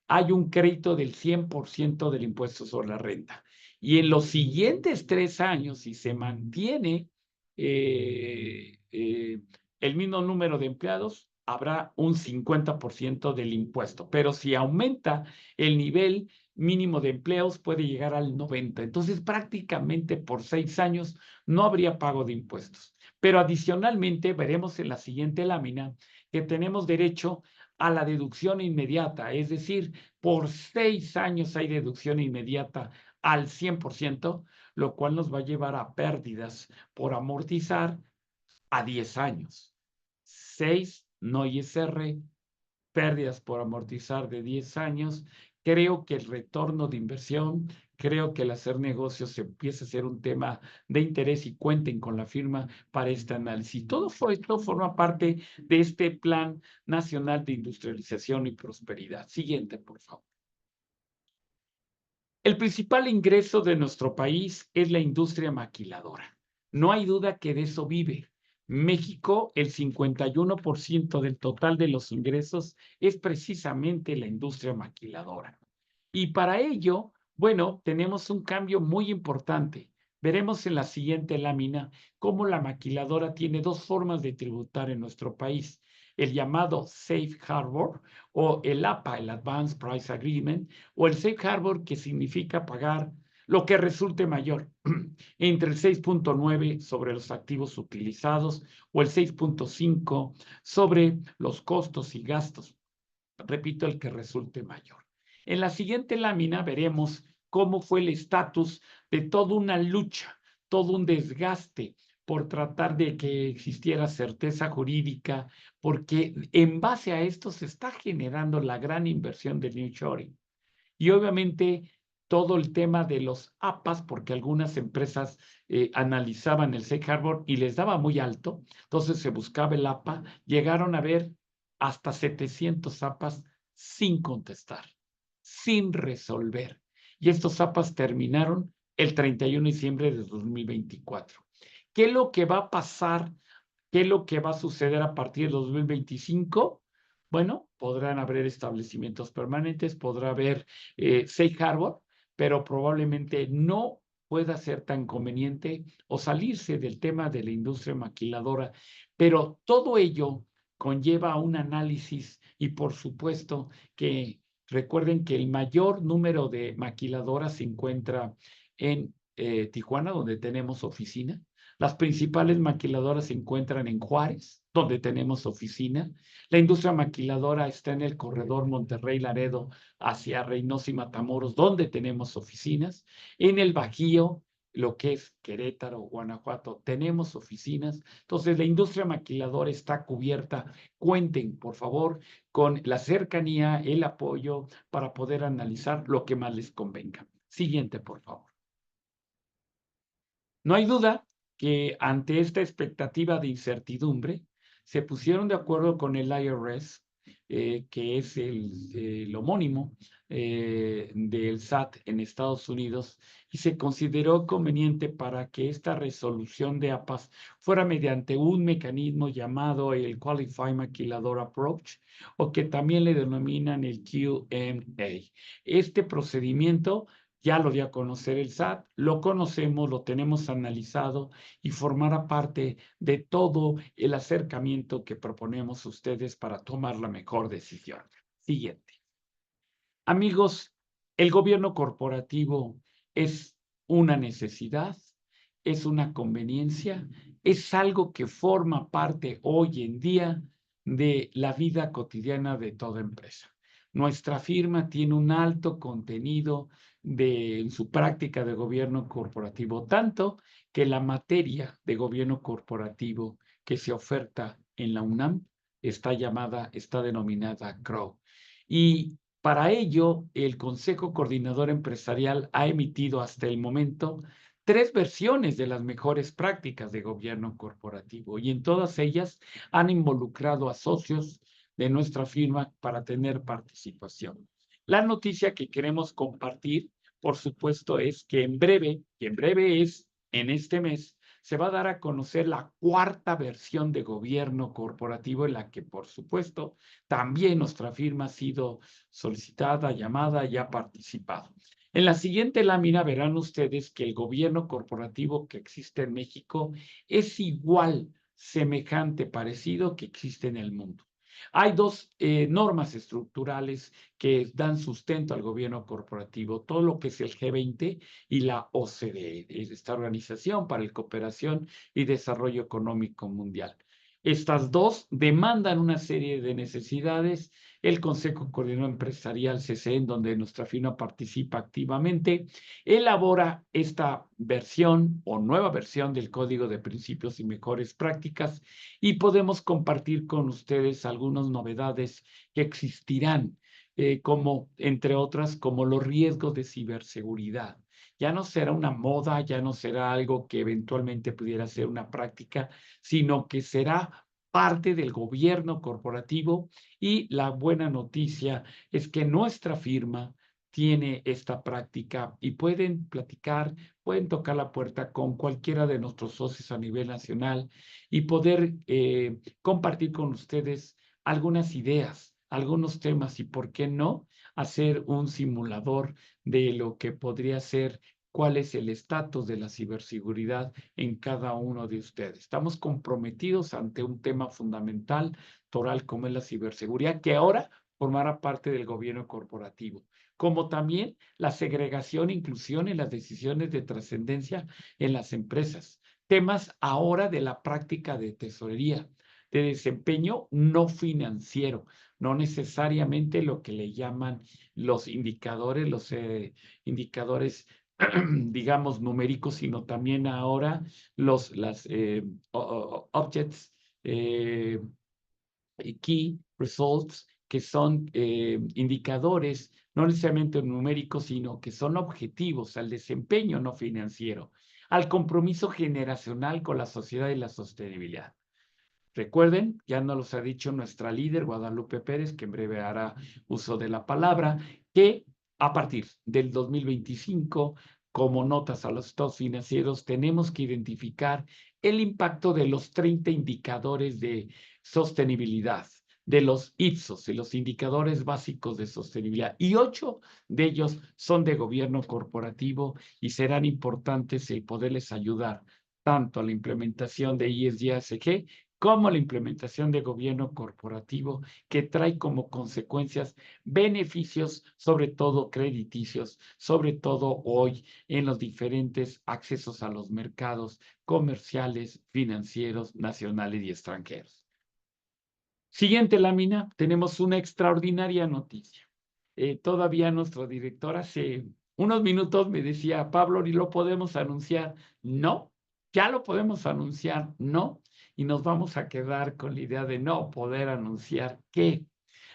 Hay un crédito del 100% del impuesto sobre la renta. Y en los siguientes 3 años, si se mantiene el mismo número de empleados, habrá un 50% del impuesto. Pero si aumenta el nivel mínimo de empleos, puede llegar al 90%. Entonces, prácticamente por 6 años no habría pago de impuestos. Pero adicionalmente, veremos en la siguiente lámina que tenemos derecho a la deducción inmediata, es decir, por 6 años hay deducción inmediata al 100%, lo cual nos va a llevar a pérdidas por amortizar a 10 años. 6 no ISR, pérdidas por amortizar de 10 años. Creo que el retorno de inversión, creo que el hacer negocios empieza a ser un tema de interés y cuenten con la firma para este análisis. Todo esto forma parte de este Plan Nacional de Industrialización y Prosperidad. Siguiente, por favor. El principal ingreso de nuestro país es la industria maquiladora. No hay duda que de eso vive. México, el 51% del total de los ingresos es precisamente la industria maquiladora. Y para ello, bueno, tenemos un cambio muy importante. Veremos en la siguiente lámina cómo la maquiladora tiene 2 formas de tributar en nuestro país. El llamado Safe Harbor o el APA, el Advanced Price Agreement, o el Safe Harbor, que significa pagar lo que resulte mayor, entre el 6.9 sobre los activos utilizados o el 6.5 sobre los costos y gastos. Repito, el que resulte mayor. En la siguiente lámina veremos cómo fue el estatus de toda una lucha, todo un desgaste por tratar de que existiera certeza jurídica, porque en base a esto se está generando la gran inversión del nearshoring. Y obviamente todo el tema de los APAs, porque algunas empresas analizaban el Safe Harbor y les daba muy alto, entonces se buscaba el APA, llegaron a ver hasta 700 APAs sin contestar, sin resolver. Y estos APAs terminaron el 31 de diciembre de 2024. ¿Qué es lo que va a pasar? ¿Qué es lo que va a suceder a partir de 2025? Bueno, podrán haber establecimientos permanentes, podrá haber Safe Harbor, pero probablemente no pueda ser tan conveniente o salirse del tema de la industria maquiladora. Pero todo ello conlleva un análisis y por supuesto que recuerden que el mayor número de maquiladoras se encuentra en Tijuana, donde tenemos oficina. Las principales maquiladoras se encuentran en Juárez, donde tenemos oficina. La industria maquiladora está en el corredor Monterrey-Laredo hacia Reynosa y Matamoros, donde tenemos oficinas. En el Bajío, lo que es Querétaro, Guanajuato, tenemos oficinas. Entonces, la industria maquiladora está cubierta. Cuenten, por favor, con la cercanía, el apoyo para poder analizar lo que más les convenga. Siguiente, por favor. No hay duda que ante esta expectativa de incertidumbre, se pusieron de acuerdo con el IRS, que es el homónimo del SAT en Estados Unidos, y se consideró conveniente para que esta resolución de APAS fuera mediante un mecanismo llamado el Qualified Maquilador Approach, o que también le denominan el QMA. Este procedimiento ya lo dio a conocer el SAT, lo conocemos, lo tenemos analizado y formará parte de todo el acercamiento que proponemos a ustedes para tomar la mejor decisión. Siguiente. Amigos, el gobierno corporativo es una necesidad, es una conveniencia, es algo que forma parte hoy en día de la vida cotidiana de toda empresa. Nuestra firma tiene un alto contenido en su práctica de gobierno corporativo, tanto que la materia de gobierno corporativo que se oferta en la UNAM está denominada CRO. Y para ello, el Consejo Coordinador Empresarial ha emitido hasta el momento 3 versiones de las mejores prácticas de gobierno corporativo, y en todas ellas han involucrado a socios de nuestra firma para tener participación. La noticia que queremos compartir, por supuesto, es que en breve es en este mes, se va a dar a conocer la 4ª versión de gobierno corporativo, en la que, por supuesto, también nuestra firma ha sido solicitada, llamada y ha participado. En la siguiente lámina verán ustedes que el gobierno corporativo que existe en México es igual, semejante, parecido que existe en el mundo. Hay 2 normas estructurales que dan sustento al gobierno corporativo, todo lo que es el G20 y la OCDE, esta Organización para la Cooperación y Desarrollo Económico Mundial. Estas 2 demandan una serie de necesidades. El Consejo Coordinador Empresarial, CCE, en donde nuestra firma participa activamente, elabora esta versión o nueva versión del Código de Principios y Mejores Prácticas, y podemos compartir con ustedes algunas novedades que existirán, como, entre otras, como los riesgos de ciberseguridad. Ya no será una moda, ya no será algo que eventualmente pudiera ser una práctica, sino que será parte del gobierno corporativo. Y la buena noticia es que nuestra firma tiene esta práctica y pueden platicar, pueden tocar la puerta con cualquiera de nuestros socios a nivel nacional y poder compartir con ustedes algunas ideas, algunos temas, y por qué no hacer un simulador de lo que podría ser, cuál es el estatus de la ciberseguridad en cada uno de ustedes. Estamos comprometidos ante un tema fundamental, toral, como es la ciberseguridad, que ahora formará parte del gobierno corporativo, como también la segregación e inclusión en las decisiones de trascendencia en las empresas. Temas ahora de la práctica de tesorería, de desempeño no financiero, no necesariamente lo que le llaman los indicadores, digamos, numéricos, sino también ahora las objects, key results, que son indicadores no necesariamente numéricos, sino que son objetivos al desempeño no financiero, al compromiso generacional con la sociedad y la sostenibilidad. Recuerden, ya nos los ha dicho nuestra líder, Guadalupe Pérez, que en breve hará uso de la palabra, que a partir del 2025, como notas a los estados financieros, tenemos que identificar el impacto de los 30 indicadores de sostenibilidad, de los IPSOS, de los indicadores básicos de sostenibilidad, y 8 de ellos son de gobierno corporativo y serán importantes el poderles ayudar tanto a la implementación de ESG como la implementación de gobierno corporativo, que trae como consecuencias beneficios, sobre todo crediticios, sobre todo hoy en los diferentes accesos a los mercados comerciales, financieros, nacionales y extranjeros. Siguiente lámina, tenemos una extraordinaria noticia. Todavía nuestro director hace unos minutos me decía, Pablo, ¿y lo podemos anunciar? No, ya lo podemos anunciar, no. Y nos vamos a quedar con la idea de no poder anunciar qué.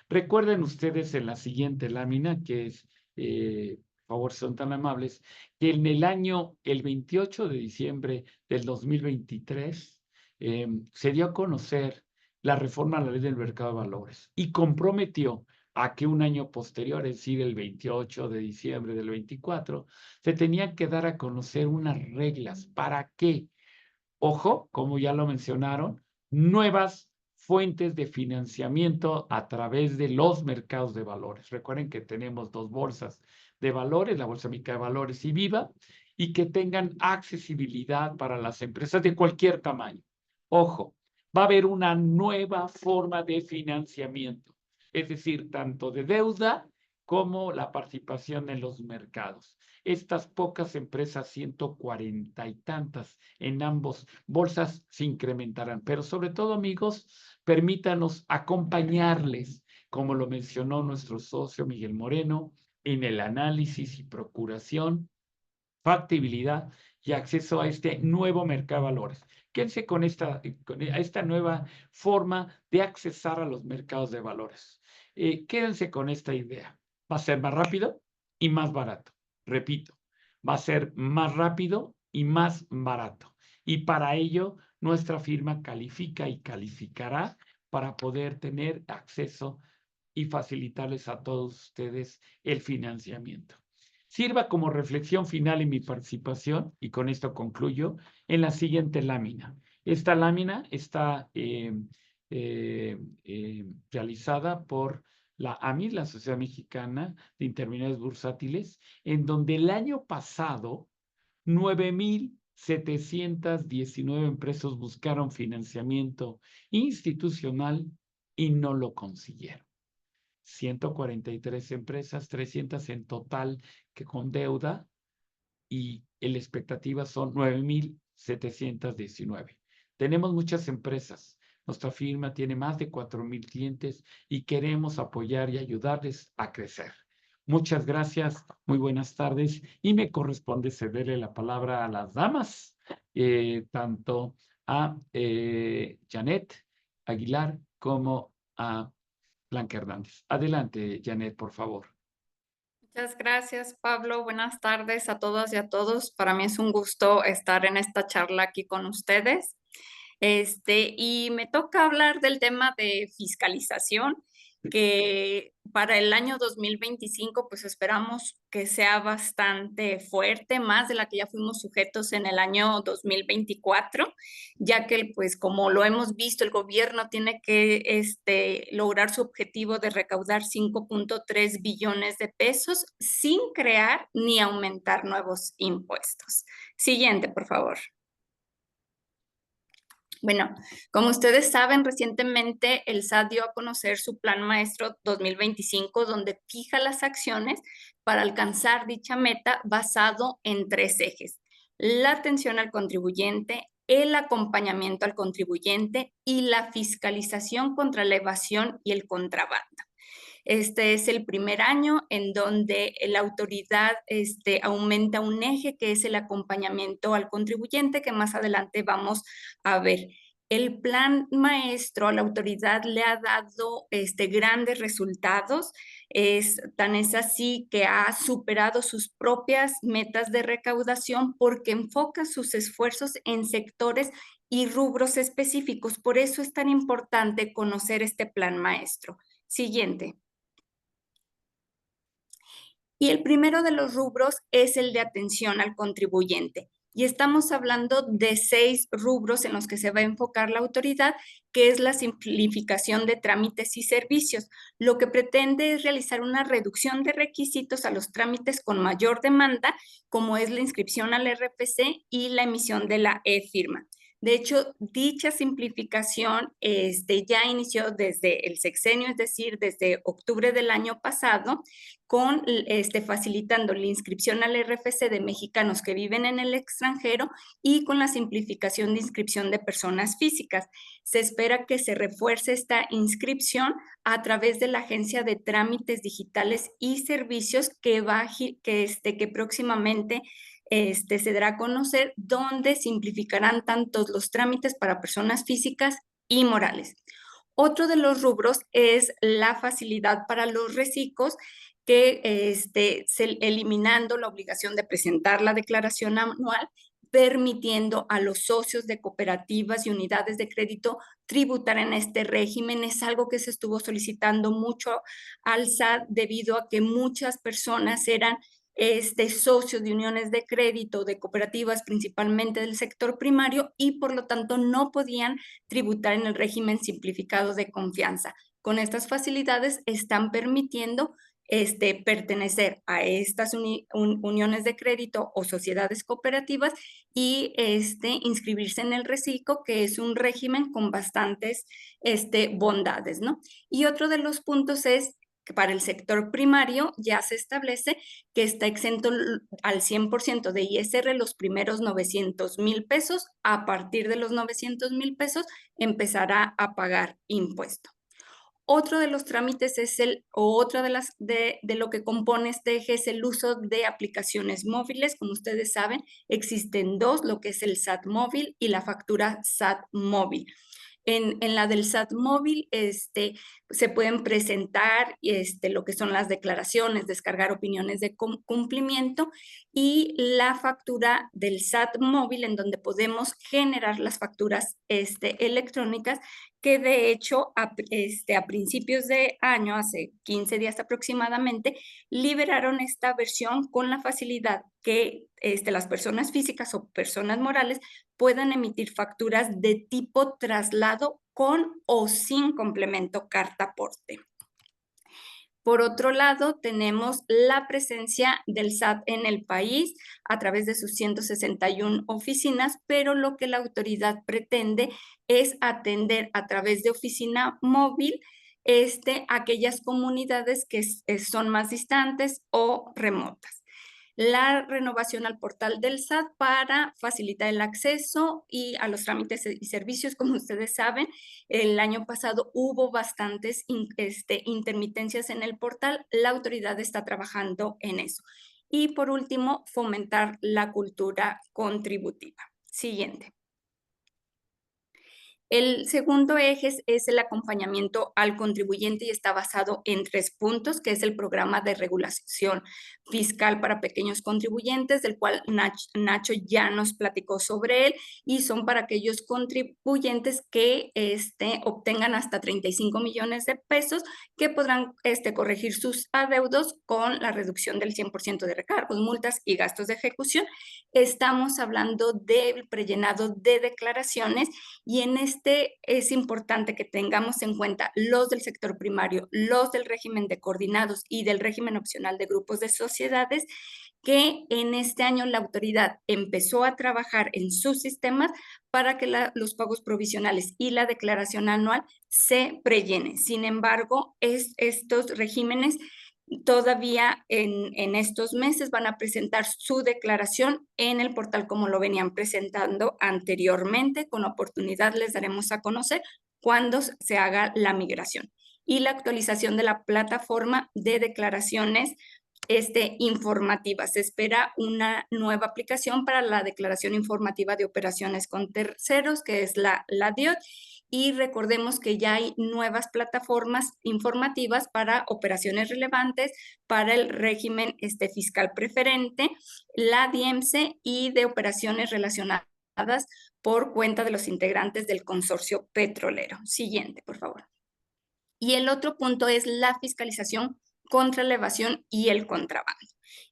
Recuerden ustedes en la siguiente lámina, que es, por favor, son tan amables, que en el 28 de diciembre del 2023, se dio a conocer la reforma a la ley del mercado de valores y comprometió a que un año posterior, es decir, el 28 de diciembre del 24, se tenían que dar a conocer unas reglas. ¿Para qué? Ojo, como ya lo mencionaron, nuevas fuentes de financiamiento a través de los mercados de valores. Recuerden que tenemos 2 bolsas de valores, la Bolsa Mexicana de Valores y Viva, y que tengan accesibilidad para las empresas de cualquier tamaño. Ojo, va a haber una nueva forma de financiamiento, es decir, tanto de deuda como la participación en los mercados. Estas pocas empresas, 140 y tantas en ambos bolsas, se incrementarán. Pero sobre todo, amigos, permítanos acompañarles, como lo mencionó nuestro socio Miguel Moreno, en el análisis y procuración, factibilidad y acceso a este nuevo mercado de valores. Quédense con esta nueva forma de accesar a los mercados de valores. Quédense con esta idea. Va a ser más rápido y más barato. Repito, va a ser más rápido y más barato. Y para ello, nuestra firma califica y calificará para poder tener acceso y facilitarles a todos ustedes el financiamiento. Sirva como reflexión final en mi participación, y con esto concluyo, en la siguiente lámina. Esta lámina está realizada por la AMI, la Sociedad Mexicana de Intermediarios Bursátiles, en donde el año pasado 9,719 empresas buscaron financiamiento institucional y no lo consiguieron. 143 empresas, 300 en total que con deuda, y la expectativa son 9,719. Tenemos muchas empresas. Nuestra firma tiene más de 4,000 clientes y queremos apoyar y ayudarles a crecer. Muchas gracias, muy buenas tardes, y me corresponde cederle la palabra a las damas, tanto a Janet Aguilar como a Blanca Hernández. Adelante, Janet, por favor. Muchas gracias, Pablo. Buenas tardes a todas y a todos. Para mí es un gusto estar en esta charla aquí con ustedes. Y me toca hablar del tema de fiscalización, que para el año 2025 pues esperamos que sea bastante fuerte, más de la que ya fuimos sujetos en el año 2024, ya que pues como lo hemos visto, el gobierno tiene que lograr su objetivo de recaudar 5.3 billones de pesos sin crear ni aumentar nuevos impuestos. Siguiente, por favor. Bueno, como ustedes saben, recientemente el SAT dio a conocer su Plan Maestro 2025, donde fija las acciones para alcanzar dicha meta basado en 3 ejes: la atención al contribuyente, el acompañamiento al contribuyente y la fiscalización contra la evasión y el contrabando. Este es el primer año en donde la autoridad aumenta un eje, que es el acompañamiento al contribuyente, que más adelante vamos a ver. El plan maestro a la autoridad le ha dado grandes resultados. Tan es así que ha superado sus propias metas de recaudación porque enfoca sus esfuerzos en sectores y rubros específicos. Por eso es tan importante conocer este plan maestro. Siguiente. Y el primero de los rubros es el de atención al contribuyente. Y estamos hablando de 6 rubros en los que se va a enfocar la autoridad, que es la simplificación de trámites y servicios. Lo que pretende es realizar una reducción de requisitos a los trámites con mayor demanda, como es la inscripción al RFC y la emisión de la e-firma. De hecho, dicha simplificación ya inició desde el sexenio, es decir, desde octubre del año pasado, con facilitando la inscripción al RFC de mexicanos que viven en el extranjero y con la simplificación de inscripción de personas físicas. Se espera que se refuerce esta inscripción a través de la Agencia de Trámites Digitales y Servicios que próximamente se dará a conocer, donde simplificarán tantos los trámites para personas físicas y morales. Otro de los rubros es la facilidad para los recicos, que eliminando la obligación de presentar la declaración anual, permitiendo a los socios de cooperativas y unidades de crédito tributar en este régimen. Es algo que se estuvo solicitando mucho al SAT debido a que muchas personas eran socios de uniones de crédito, de cooperativas, principalmente del sector primario, y por lo tanto no podían tributar en el régimen simplificado de confianza. Con estas facilidades están permitiendo pertenecer a estas uniones de crédito o sociedades cooperativas y inscribirse en el RECICO, que es un régimen con bastantes bondades, ¿no? Y otro de los puntos es que para el sector primario ya se establece que está exento al 100% de ISR los primeros 900,000 pesos. A partir de los 900,000 empezará a pagar impuesto. Otro de los trámites otra de lo que compone este eje es el uso de aplicaciones móviles. Como ustedes saben, existen 2, lo que es el SAT móvil y la factura SAT móvil. En la del SAT móvil se pueden presentar lo que son las declaraciones, descargar opiniones de cumplimiento, y la factura del SAT móvil, en donde podemos generar las facturas electrónicas, que de hecho a principios de año, hace 15 días aproximadamente, liberaron esta versión con la facilidad que las personas físicas o personas morales puedan emitir facturas de tipo traslado con o sin complemento carta-aporte. Por otro lado, tenemos la presencia del SAT en el país a través de sus 161 oficinas, pero lo que la autoridad pretende es atender a través de oficina móvil aquellas comunidades que son más distantes o remotas. La renovación al portal del SAT para facilitar el acceso y a los trámites y servicios. Como ustedes saben, el año pasado hubo bastantes intermitencias en el portal. La autoridad está trabajando en eso. Y por último, fomentar la cultura contributiva. Siguiente. El segundo eje es el acompañamiento al contribuyente y está basado en 3 puntos, que es el programa de regulación fiscal para pequeños contribuyentes, del cual Nacho ya nos platicó sobre él, y son para aquellos contribuyentes que obtengan hasta 35 millones de pesos, que podrán corregir sus adeudos con la reducción del 100% de recargos, multas y gastos de ejecución. Estamos hablando del prellenado de declaraciones, y en es importante que tengamos en cuenta los del sector primario, los del régimen de coordinados y del régimen opcional de grupos de sociedades, que en este año la autoridad empezó a trabajar en sus sistemas para que los pagos provisionales y la declaración anual se prellenen. Sin embargo, estos regímenes todavía en estos meses van a presentar su declaración en el portal como lo venían presentando anteriormente. Con oportunidad les daremos a conocer cuando se haga la migración. Y la actualización de la plataforma de declaraciones informativa. Se espera una nueva aplicación para la declaración informativa de operaciones con terceros, que es la DIOT, y recordemos que ya hay nuevas plataformas informativas para operaciones relevantes para el régimen fiscal preferente, la DIEMSE, y de operaciones relacionadas por cuenta de los integrantes del consorcio petrolero. Siguiente, por favor. Y el otro punto es la fiscalización contra la evasión y el contrabando.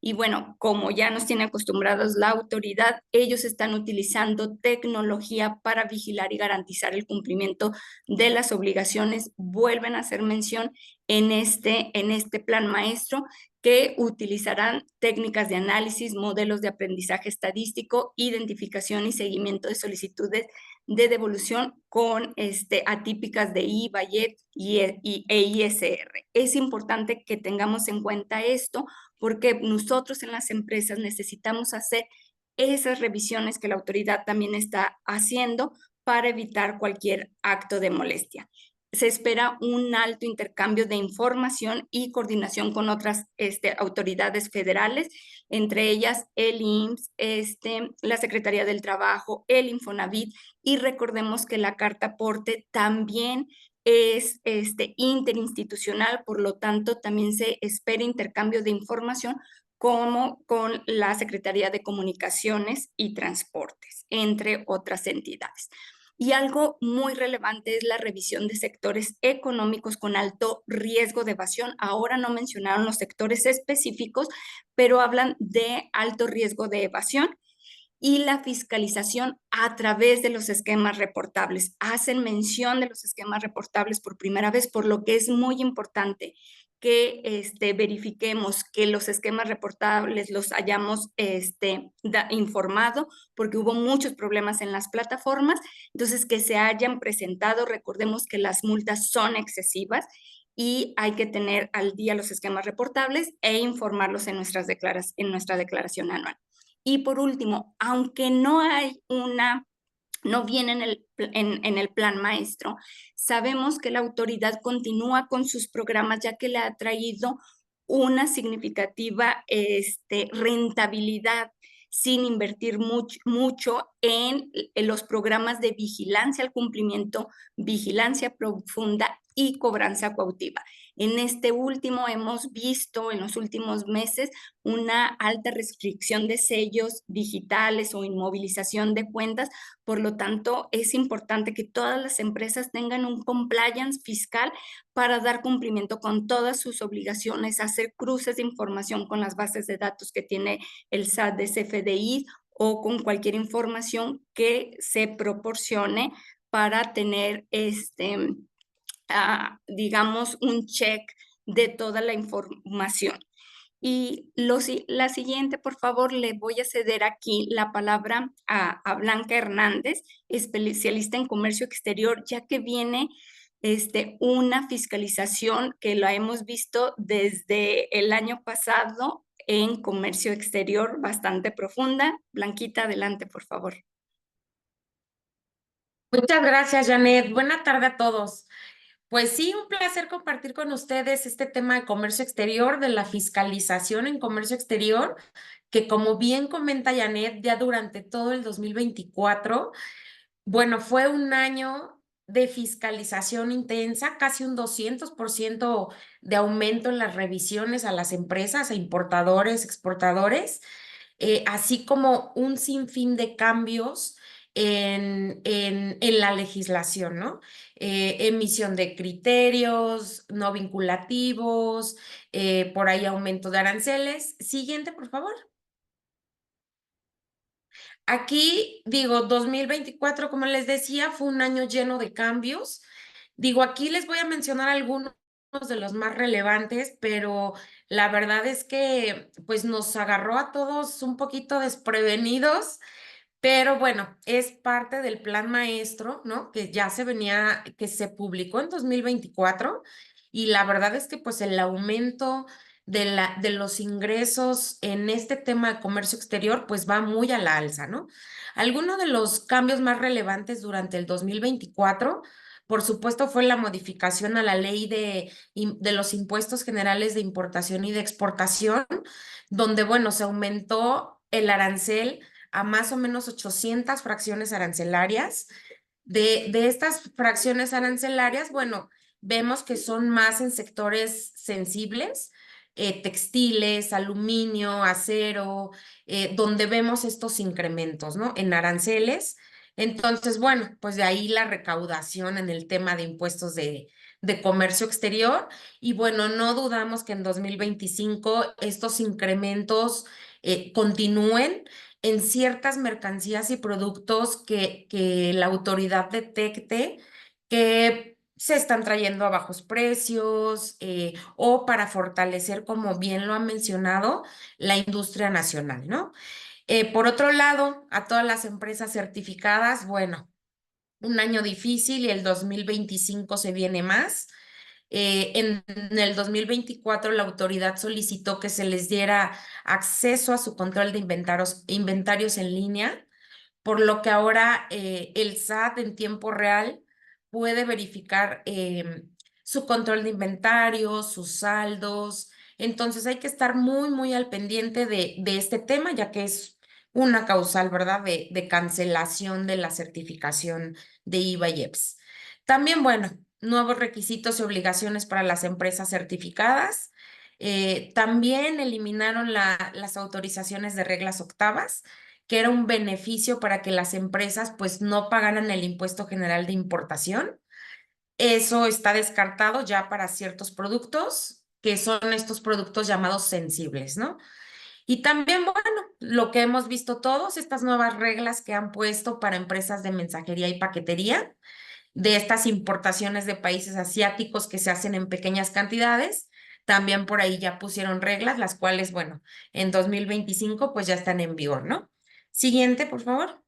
Y bueno, como ya nos tiene acostumbrados la autoridad, ellos están utilizando tecnología para vigilar y garantizar el cumplimiento de las obligaciones. Vuelven a hacer mención en este plan maestro que utilizarán técnicas de análisis, modelos de aprendizaje estadístico, identificación y seguimiento de solicitudes de devolución con atípicas de IVA, IET e ISR. Es importante que tengamos en cuenta esto porque nosotros en las empresas necesitamos hacer esas revisiones que la autoridad también está haciendo para evitar cualquier acto de molestia. Se espera un alto intercambio de información y coordinación con otras autoridades federales, entre ellas el IMSS, la Secretaría del Trabajo, el Infonavit, y recordemos que la carta aporte también es interinstitucional, por lo tanto también se espera intercambio de información como con la Secretaría de Comunicaciones y Transportes, entre otras entidades. Y algo muy relevante es la revisión de sectores económicos con alto riesgo de evasión. Ahora no mencionaron los sectores específicos, pero hablan de alto riesgo de evasión. Y la fiscalización a través de los esquemas reportables. Hacen mención de los esquemas reportables por primera vez, por lo que es muy importante que verifiquemos que los esquemas reportables los hayamos informado, porque hubo muchos problemas en las plataformas, entonces que se hayan presentado. Recordemos que las multas son excesivas y hay que tener al día los esquemas reportables e informarlos en nuestra declaración anual. Y por último, aunque no viene en el plan maestro, sabemos que la autoridad continúa con sus programas, ya que le ha traído una significativa rentabilidad sin invertir mucho en los programas de vigilancia al cumplimiento, vigilancia profunda y cobranza coactiva. En este último hemos visto en los últimos meses una alta restricción de sellos digitales o inmovilización de cuentas. Por lo tanto, es importante que todas las empresas tengan un compliance fiscal para dar cumplimiento con todas sus obligaciones, hacer cruces de información con las bases de datos que tiene el SAT de CFDI o con cualquier información que se proporcione para tener digamos, un check de toda la información. Y la siguiente, por favor, le voy a ceder aquí la palabra a Blanca Hernández, especialista en comercio exterior, ya que viene una fiscalización que la hemos visto desde el año pasado en comercio exterior bastante profunda. Blanquita, adelante, por favor. Muchas gracias, Janet. Buena tarde a todos. Pues sí, un placer compartir con ustedes este tema de comercio exterior, de la fiscalización en comercio exterior, que como bien comenta Janet, ya durante todo el 2024, bueno, fue un año de fiscalización intensa, casi un 200% de aumento en las revisiones a las empresas, a importadores, exportadores, así como un sinfín de cambios en la legislación, ¿no? Emisión de criterios no vinculativos, por ahí aumento de aranceles. Siguiente, por favor. Aquí, digo, 2024, como les decía, fue un año lleno de cambios. Digo, aquí les voy a mencionar algunos de los más relevantes, pero la verdad es que pues nos agarró a todos un poquito desprevenidos. Pero bueno, es parte del plan maestro, ¿no? Que ya que se publicó en 2024 y la verdad es que pues el aumento de los ingresos en este tema de comercio exterior pues va muy a la alza, ¿no? Algunos de los cambios más relevantes durante el 2024 por supuesto, fue la modificación a la ley de los impuestos generales de importación y de exportación, donde, bueno, se aumentó el arancel a más o menos 800 fracciones arancelarias. De estas fracciones arancelarias, bueno, vemos que son más en sectores sensibles, textiles, aluminio, acero, donde vemos estos incrementos, ¿no? En aranceles. Entonces, bueno, pues de ahí la recaudación en el tema de impuestos de comercio exterior. Y bueno, no dudamos que en 2025 estos incrementos continúen en ciertas mercancías y productos que la autoridad detecte que se están trayendo a bajos precios o para fortalecer, como bien lo ha mencionado, la industria nacional, ¿no? Por otro lado, a todas las empresas certificadas, bueno, un año difícil y el 2025 se viene más. En el 2024 la autoridad solicitó que se les diera acceso a su control de inventarios en línea, por lo que ahora el SAT en tiempo real puede verificar su control de inventarios, sus saldos. Entonces hay que estar muy, muy al pendiente de este tema, ya que es una causal, ¿verdad?, de cancelación de la certificación de IVA y EPS. También, bueno, nuevos requisitos y obligaciones para las empresas certificadas. También eliminaron las autorizaciones de reglas octavas, que era un beneficio para que las empresas pues no pagaran el impuesto general de importación. Eso está descartado ya para ciertos productos, que son estos productos llamados sensibles, ¿no? Y también, bueno, lo que hemos visto todos, estas nuevas reglas que han puesto para empresas de mensajería y paquetería, de estas importaciones de países asiáticos que se hacen en pequeñas cantidades. También por ahí ya pusieron reglas, las cuales, bueno, en 2025 pues ya están en vigor, ¿no? Siguiente, por favor.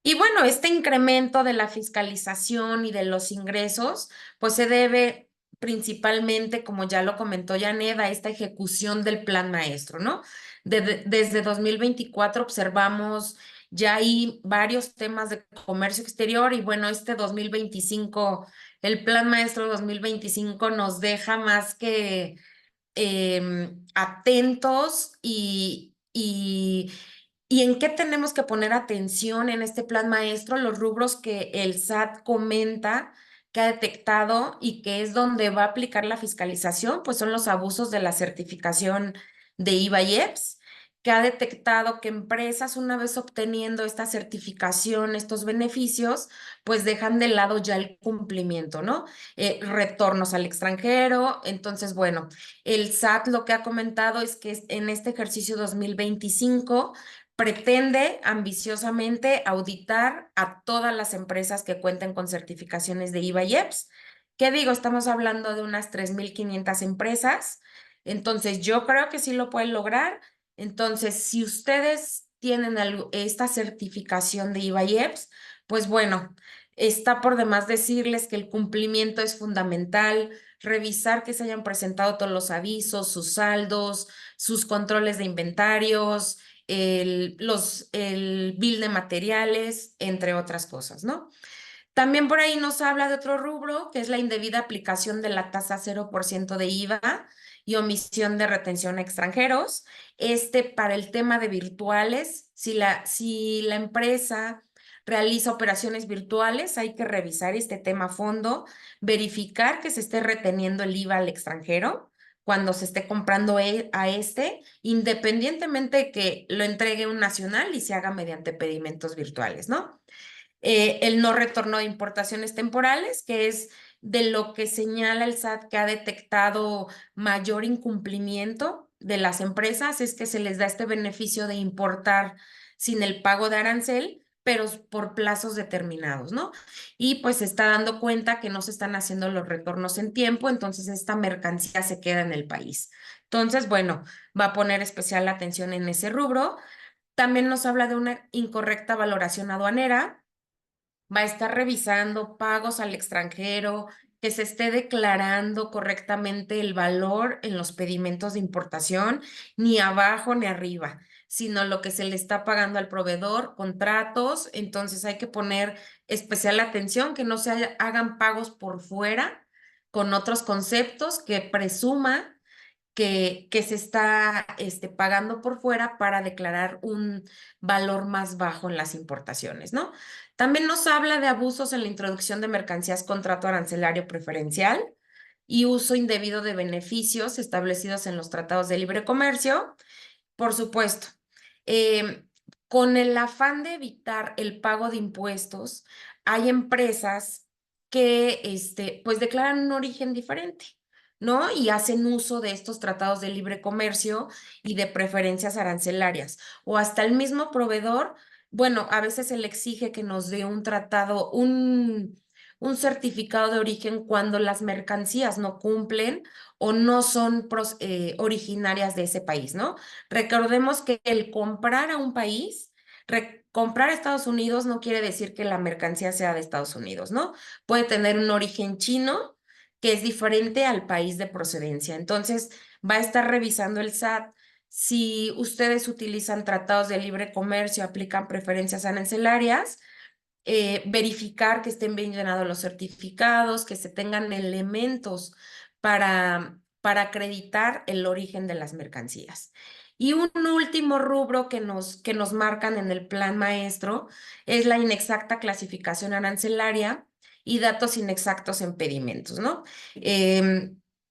Y bueno, este incremento de la fiscalización y de los ingresos, pues se debe principalmente, como ya lo comentó Janet, a esta ejecución del plan maestro, ¿no? Desde 2024 observamos ya hay varios temas de comercio exterior y bueno, este 2025, el plan maestro 2025 nos deja más que atentos y en qué tenemos que poner atención en este plan maestro, los rubros que el SAT comenta que ha detectado y que es donde va a aplicar la fiscalización, pues son los abusos de la certificación de IVA y EPS, que ha detectado que empresas, una vez obteniendo esta certificación, estos beneficios, pues dejan de lado ya el cumplimiento, ¿no? Retornos al extranjero. Entonces, bueno, el SAT lo que ha comentado es que en este ejercicio 2025 pretende ambiciosamente auditar a todas las empresas que cuenten con certificaciones de IVA y EPS. ¿Qué digo? Estamos hablando de unas 3,500 empresas. Entonces, yo creo que sí lo pueden lograr. Entonces, si ustedes tienen esta certificación de IVA y EPS, pues bueno, está por demás decirles que el cumplimiento es fundamental, revisar que se hayan presentado todos los avisos, sus saldos, sus controles de inventarios, el bill de materiales, entre otras cosas, ¿no? También por ahí nos habla de otro rubro, que es la indebida aplicación de la tasa 0% de IVA y omisión de retención a extranjeros. Para el tema de virtuales, si la empresa realiza operaciones virtuales, hay que revisar este tema a fondo, verificar que se esté reteniendo el IVA al extranjero cuando se esté comprando independientemente de que lo entregue un nacional y se haga mediante pedimentos virtuales, ¿no? El no retorno de importaciones temporales, que es de lo que señala el SAT que ha detectado mayor incumplimiento de las empresas, es que se les da este beneficio de importar sin el pago de arancel, pero por plazos determinados, ¿no? Y pues se está dando cuenta que no se están haciendo los retornos en tiempo, entonces esta mercancía se queda en el país. Entonces, bueno, va a poner especial atención en ese rubro. También nos habla de una incorrecta valoración aduanera. Va a estar revisando pagos al extranjero, que se esté declarando correctamente el valor en los pedimentos de importación, ni abajo ni arriba. sino lo que se le está pagando al proveedor, contratos. Entonces hay que poner especial atención que no se hagan pagos por fuera con otros conceptos, que presuma que se está pagando por fuera para declarar un valor más bajo en las importaciones, ¿no? También nos habla de abusos en la introducción de mercancías con trato arancelario preferencial y uso indebido de beneficios establecidos en los tratados de libre comercio. Por supuesto, em, con el afán de evitar el pago de impuestos, hay empresas que pues declaran un origen diferente, ¿no? Y hacen uso de estos tratados de libre comercio y de preferencias arancelarias. O hasta el mismo proveedor, bueno, a veces se le exige que nos dé un tratado, un certificado de origen cuando las mercancías no cumplen o no son originarias de ese país, ¿no? Recordemos que el comprar a un país, comprar a Estados Unidos no quiere decir que la mercancía sea de Estados Unidos, ¿no? Puede tener un origen chino que es diferente al país de procedencia. Entonces, va a estar revisando el SAT. Si ustedes utilizan tratados de libre comercio, aplican preferencias arancelarias, verificar que estén bien llenados los certificados, que se tengan elementos para acreditar el origen de las mercancías. Y un último rubro que nos marcan en el plan maestro es la inexacta clasificación arancelaria y datos inexactos en pedimentos, ¿no?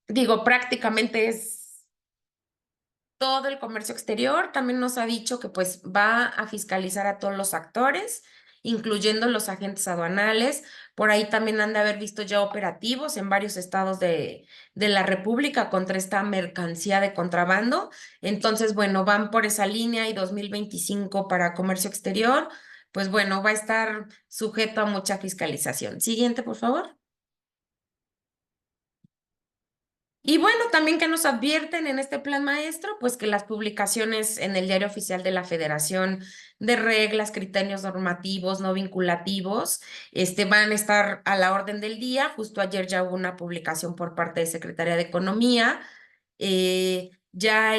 Digo, prácticamente es todo el comercio exterior. También nos ha dicho que pues va a fiscalizar a todos los actores, incluyendo los agentes aduanales. Por ahí también han de haber visto ya operativos en varios estados de la República contra esta mercancía de contrabando. Entonces, bueno, van por esa línea y 2025 para comercio exterior, pues bueno, va a estar sujeto a mucha fiscalización. Siguiente, por favor. Y bueno, también que nos advierten en este plan maestro, pues que las publicaciones en el Diario Oficial de la Federación de reglas, criterios normativos no vinculativos, van a estar a la orden del día. Justo ayer ya hubo una publicación por parte de Secretaría de Economía, ya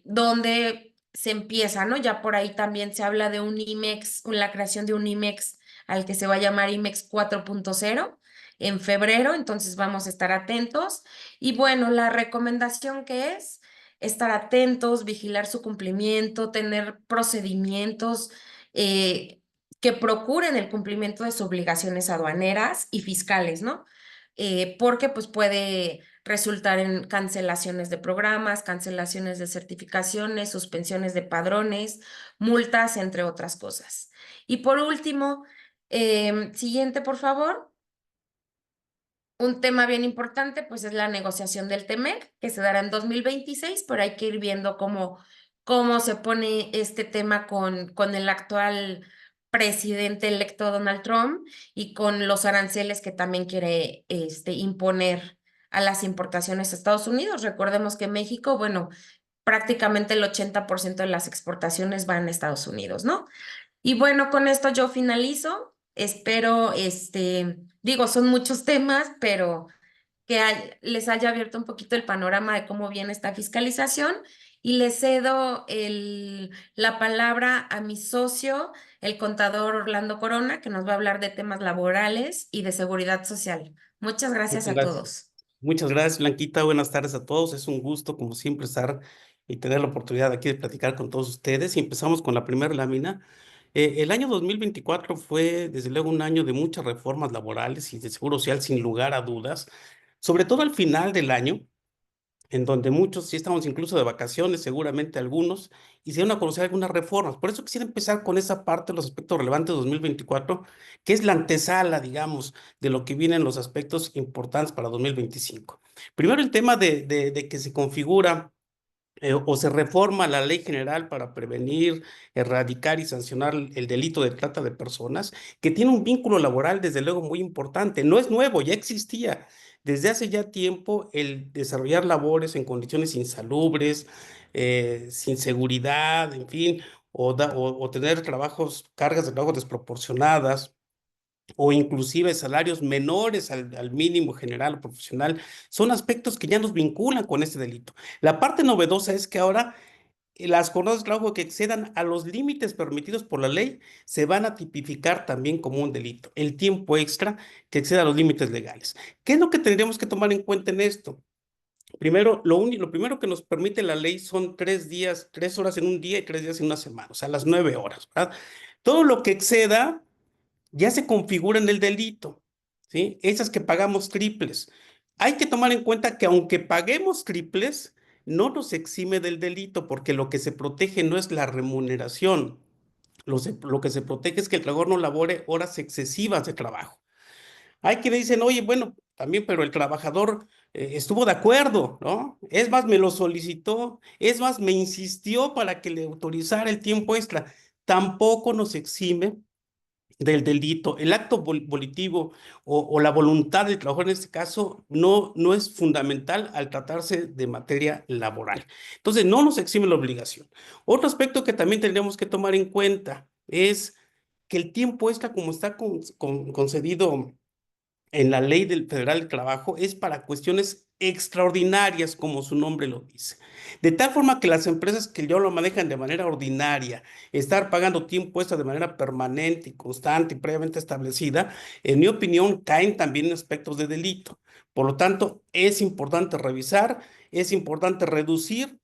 donde se empieza, ¿no? Ya por ahí también se habla de un IMEX, la creación de un IMEX al que se va a llamar IMEX 4.0 en febrero, entonces vamos a estar atentos. Y bueno, la recomendación que es estar atentos, vigilar su cumplimiento, tener procedimientos que procuren el cumplimiento de sus obligaciones aduaneras y fiscales, ¿no? Porque pues puede resultar en cancelaciones de programas, cancelaciones de certificaciones, suspensiones de padrones, multas, entre otras cosas. Y por último, siguiente, por favor. Un tema bien importante, pues, es la negociación del TEMEC, que se dará en 2026, pero hay que ir viendo cómo se pone este tema con el actual presidente electo Donald Trump y con los aranceles que también quiere imponer a las importaciones a Estados Unidos. Recordemos que México, bueno, prácticamente el 80% de las exportaciones van a Estados Unidos, ¿no? Y bueno, con esto yo finalizo. Espero, digo, son muchos temas, pero que les haya abierto un poquito el panorama de cómo viene esta fiscalización. Y le cedo la palabra a mi socio, el contador Orlando Corona, que nos va a hablar de temas laborales y de seguridad social. Muchas gracias a todos. Muchas gracias, Blanquita. Buenas tardes a todos. Es un gusto, como siempre, estar y tener la oportunidad aquí de platicar con todos ustedes. Y empezamos con la primera lámina. El año 2024 fue, desde luego, un año de muchas reformas laborales y de seguro social, sin lugar a dudas, sobre todo al final del año, en donde muchos sí estamos incluso de vacaciones, seguramente algunos, y se dieron a conocer algunas reformas. Por eso quisiera empezar con esa parte de los aspectos relevantes de 2024, que es la antesala, digamos, de lo que vienen los aspectos importantes para 2025. Primero, el tema de que se configura o se reforma la Ley General para prevenir, erradicar y sancionar el delito de trata de personas, que tiene un vínculo laboral, desde luego, muy importante. No es nuevo, ya existía desde hace ya tiempo el desarrollar labores en condiciones insalubres, sin seguridad, en fin, o tener cargas de trabajo desproporcionadas, o inclusive salarios menores al mínimo general o profesional, son aspectos que ya nos vinculan con este delito. La parte novedosa es que ahora las jornadas de trabajo que excedan a los límites permitidos por la ley se van a tipificar también como un delito. El tiempo extra que exceda los límites legales. ¿Qué es lo que tendríamos que tomar en cuenta en esto? Primero, lo primero que nos permite la ley son 3 días, 3 horas en un día y 3 días en una semana, o sea, las 9 horas, ¿verdad? Todo lo que exceda ya se configura en el delito, ¿sí? Esas que pagamos triples. Hay que tomar en cuenta que aunque paguemos triples, no nos exime del delito, porque lo que se protege no es la remuneración. Lo que se protege es que el trabajador no labore horas excesivas de trabajo. Hay quienes dicen, oye, bueno, también, pero el trabajador estuvo de acuerdo, ¿no? Es más, me lo solicitó, es más, me insistió para que le autorizara el tiempo extra. Tampoco nos exime del delito. El acto volitivo o la voluntad del trabajador en este caso no es fundamental al tratarse de materia laboral. Entonces, no nos exime la obligación. Otro aspecto que también tendríamos que tomar en cuenta es que el tiempo extra, como está concedido en la Ley Federal del Trabajo, es para cuestiones extraordinarias, como su nombre lo dice. De tal forma que las empresas que ya lo manejan de manera ordinaria, estar pagando tiempo extra de manera permanente y constante y previamente establecida, en mi opinión, caen también en aspectos de delito. Por lo tanto, es importante revisar, es importante reducir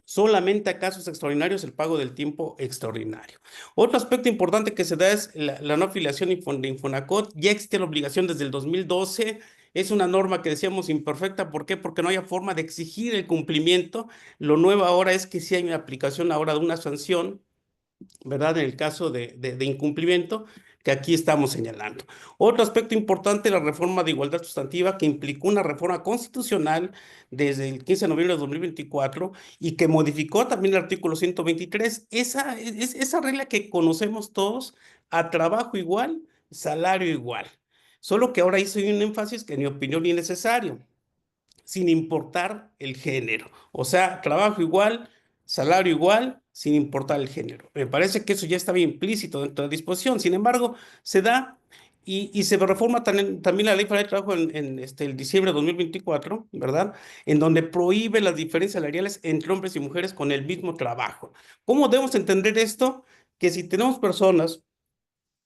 solamente a casos extraordinarios el pago del tiempo extraordinario. Otro aspecto importante que se da es la no afiliación de Infonacot. Ya existe la obligación desde el 2012. Es una norma que decíamos imperfecta. ¿Por qué? Porque no había forma de exigir el cumplimiento. Lo nuevo ahora es que sí hay una aplicación ahora de una sanción, ¿verdad? En el caso de incumplimiento que aquí estamos señalando. Otro aspecto importante, la reforma de igualdad sustantiva, que implicó una reforma constitucional desde el 15 de noviembre de 2024 y que modificó también el artículo 123. Esa regla que conocemos todos, a trabajo igual, salario igual. Solo que ahora hizo un énfasis que en mi opinión es innecesario, sin importar el género. O sea, trabajo igual, salario igual, sin importar el género. Me parece que eso ya estaba implícito dentro de la disposición. Sin embargo, se da y se reforma también la Ley Federal de Trabajo en el diciembre de 2024, ¿verdad? En donde prohíbe las diferencias salariales entre hombres y mujeres con el mismo trabajo. ¿Cómo debemos entender esto? Que si tenemos personas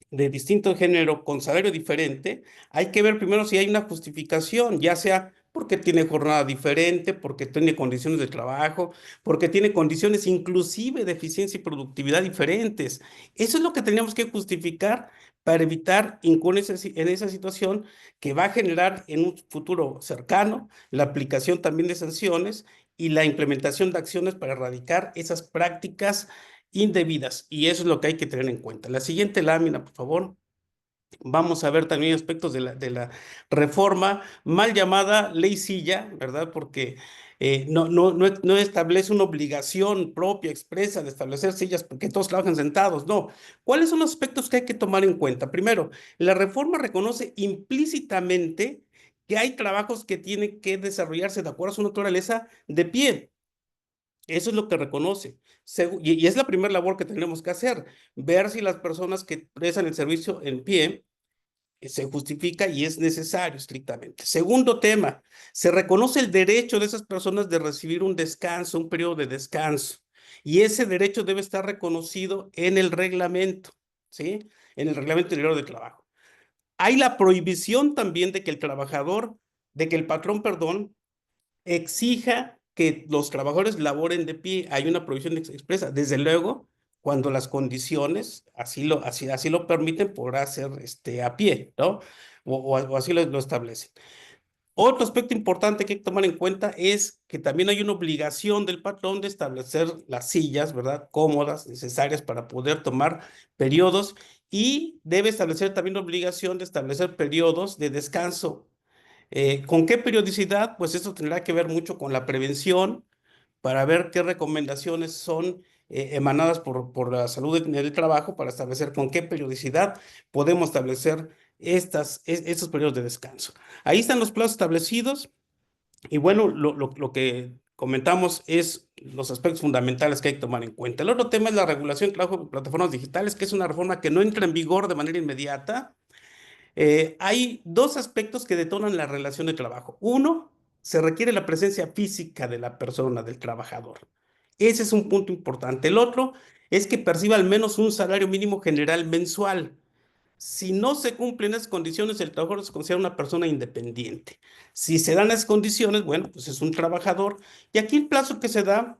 de distinto género con salario diferente, hay que ver primero si hay una justificación, ya sea porque tiene jornada diferente, porque tiene condiciones de trabajo, porque tiene condiciones inclusive de eficiencia y productividad diferentes. Eso es lo que tenemos que justificar para evitar incurrir en esa situación que va a generar en un futuro cercano la aplicación también de sanciones y la implementación de acciones para erradicar esas prácticas indebidas, y eso es lo que hay que tener en cuenta. La siguiente lámina, por favor. Vamos a ver también aspectos de la reforma mal llamada ley silla, ¿verdad? Porque no establece una obligación propia, expresa de establecer sillas porque todos trabajan sentados, no. ¿Cuáles son los aspectos que hay que tomar en cuenta? Primero, la reforma reconoce implícitamente que hay trabajos que tienen que desarrollarse de acuerdo a su naturaleza de pie. Eso es lo que reconoce. Y es la primera labor que tenemos que hacer, ver si las personas que prestan el servicio en pie se justifica y es necesario estrictamente. Segundo tema, se reconoce el derecho de esas personas de recibir un descanso, un periodo de descanso. Y ese derecho debe estar reconocido en el reglamento, ¿sí? En el reglamento interior de trabajo. Hay la prohibición también de que el patrón, perdón, exija que los trabajadores laboren de pie. Hay una prohibición expresa. Desde luego, cuando las condiciones así lo permiten, podrá ser a pie, ¿no? O así lo establecen. Otro aspecto importante que hay que tomar en cuenta es que también hay una obligación del patrón de establecer las sillas, ¿verdad? Cómodas, necesarias para poder tomar periodos, y debe establecer también la obligación de establecer periodos de descanso. ¿Con qué periodicidad? Pues eso tendrá que ver mucho con la prevención, para ver qué recomendaciones son emanadas por la salud en el trabajo, para establecer con qué periodicidad podemos establecer estos periodos de descanso. Ahí están los plazos establecidos y bueno, lo que comentamos es los aspectos fundamentales que hay que tomar en cuenta. El otro tema es la regulación del trabajo de plataformas digitales, que es una reforma que no entra en vigor de manera inmediata. Hay dos aspectos que detonan la relación de trabajo. Uno, se requiere la presencia física de la persona, del trabajador. Ese es un punto importante. El otro es que perciba al menos un salario mínimo general mensual. Si no se cumplen esas condiciones, el trabajador se considera una persona independiente. Si se dan esas condiciones, bueno, pues es un trabajador. Y aquí el plazo que se da,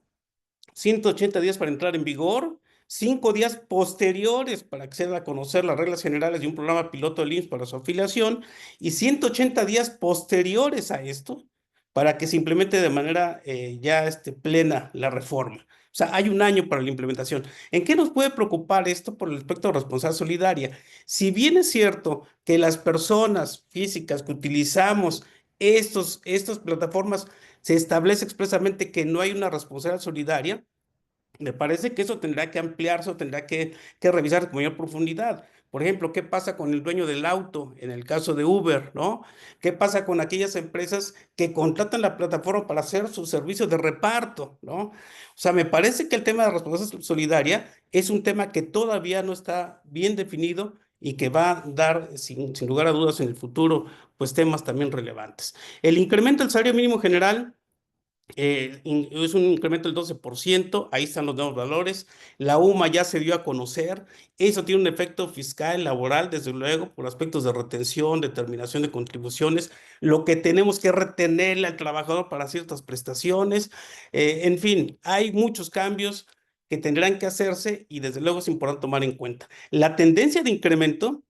180 días para entrar en vigor, 5 días posteriores para que se den a conocer las reglas generales de un programa piloto del IMSS para su afiliación y 180 días posteriores a esto para que se implemente de manera ya plena la reforma. O sea, hay un año para la implementación. ¿En qué nos puede preocupar esto por el aspecto de responsabilidad solidaria? Si bien es cierto que las personas físicas que utilizamos estas plataformas se establece expresamente que no hay una responsabilidad solidaria, me parece que eso tendrá que ampliarse o tendrá que revisar con mayor profundidad. Por ejemplo, ¿qué pasa con el dueño del auto en el caso de Uber, ¿no? ¿Qué pasa con aquellas empresas que contratan la plataforma para hacer su servicio de reparto, ¿no? O sea, me parece que el tema de responsabilidad solidaria es un tema que todavía no está bien definido y que va a dar, sin lugar a dudas, en el futuro, pues temas también relevantes. El incremento del salario mínimo general es un incremento del 12%, ahí están los nuevos valores. La UMA ya se dio a conocer, eso tiene un efecto fiscal, laboral, desde luego, por aspectos de retención, determinación de contribuciones, lo que tenemos que retenerle al trabajador para ciertas prestaciones, en fin, hay muchos cambios que tendrán que hacerse y desde luego es importante tomar en cuenta. La tendencia de incremento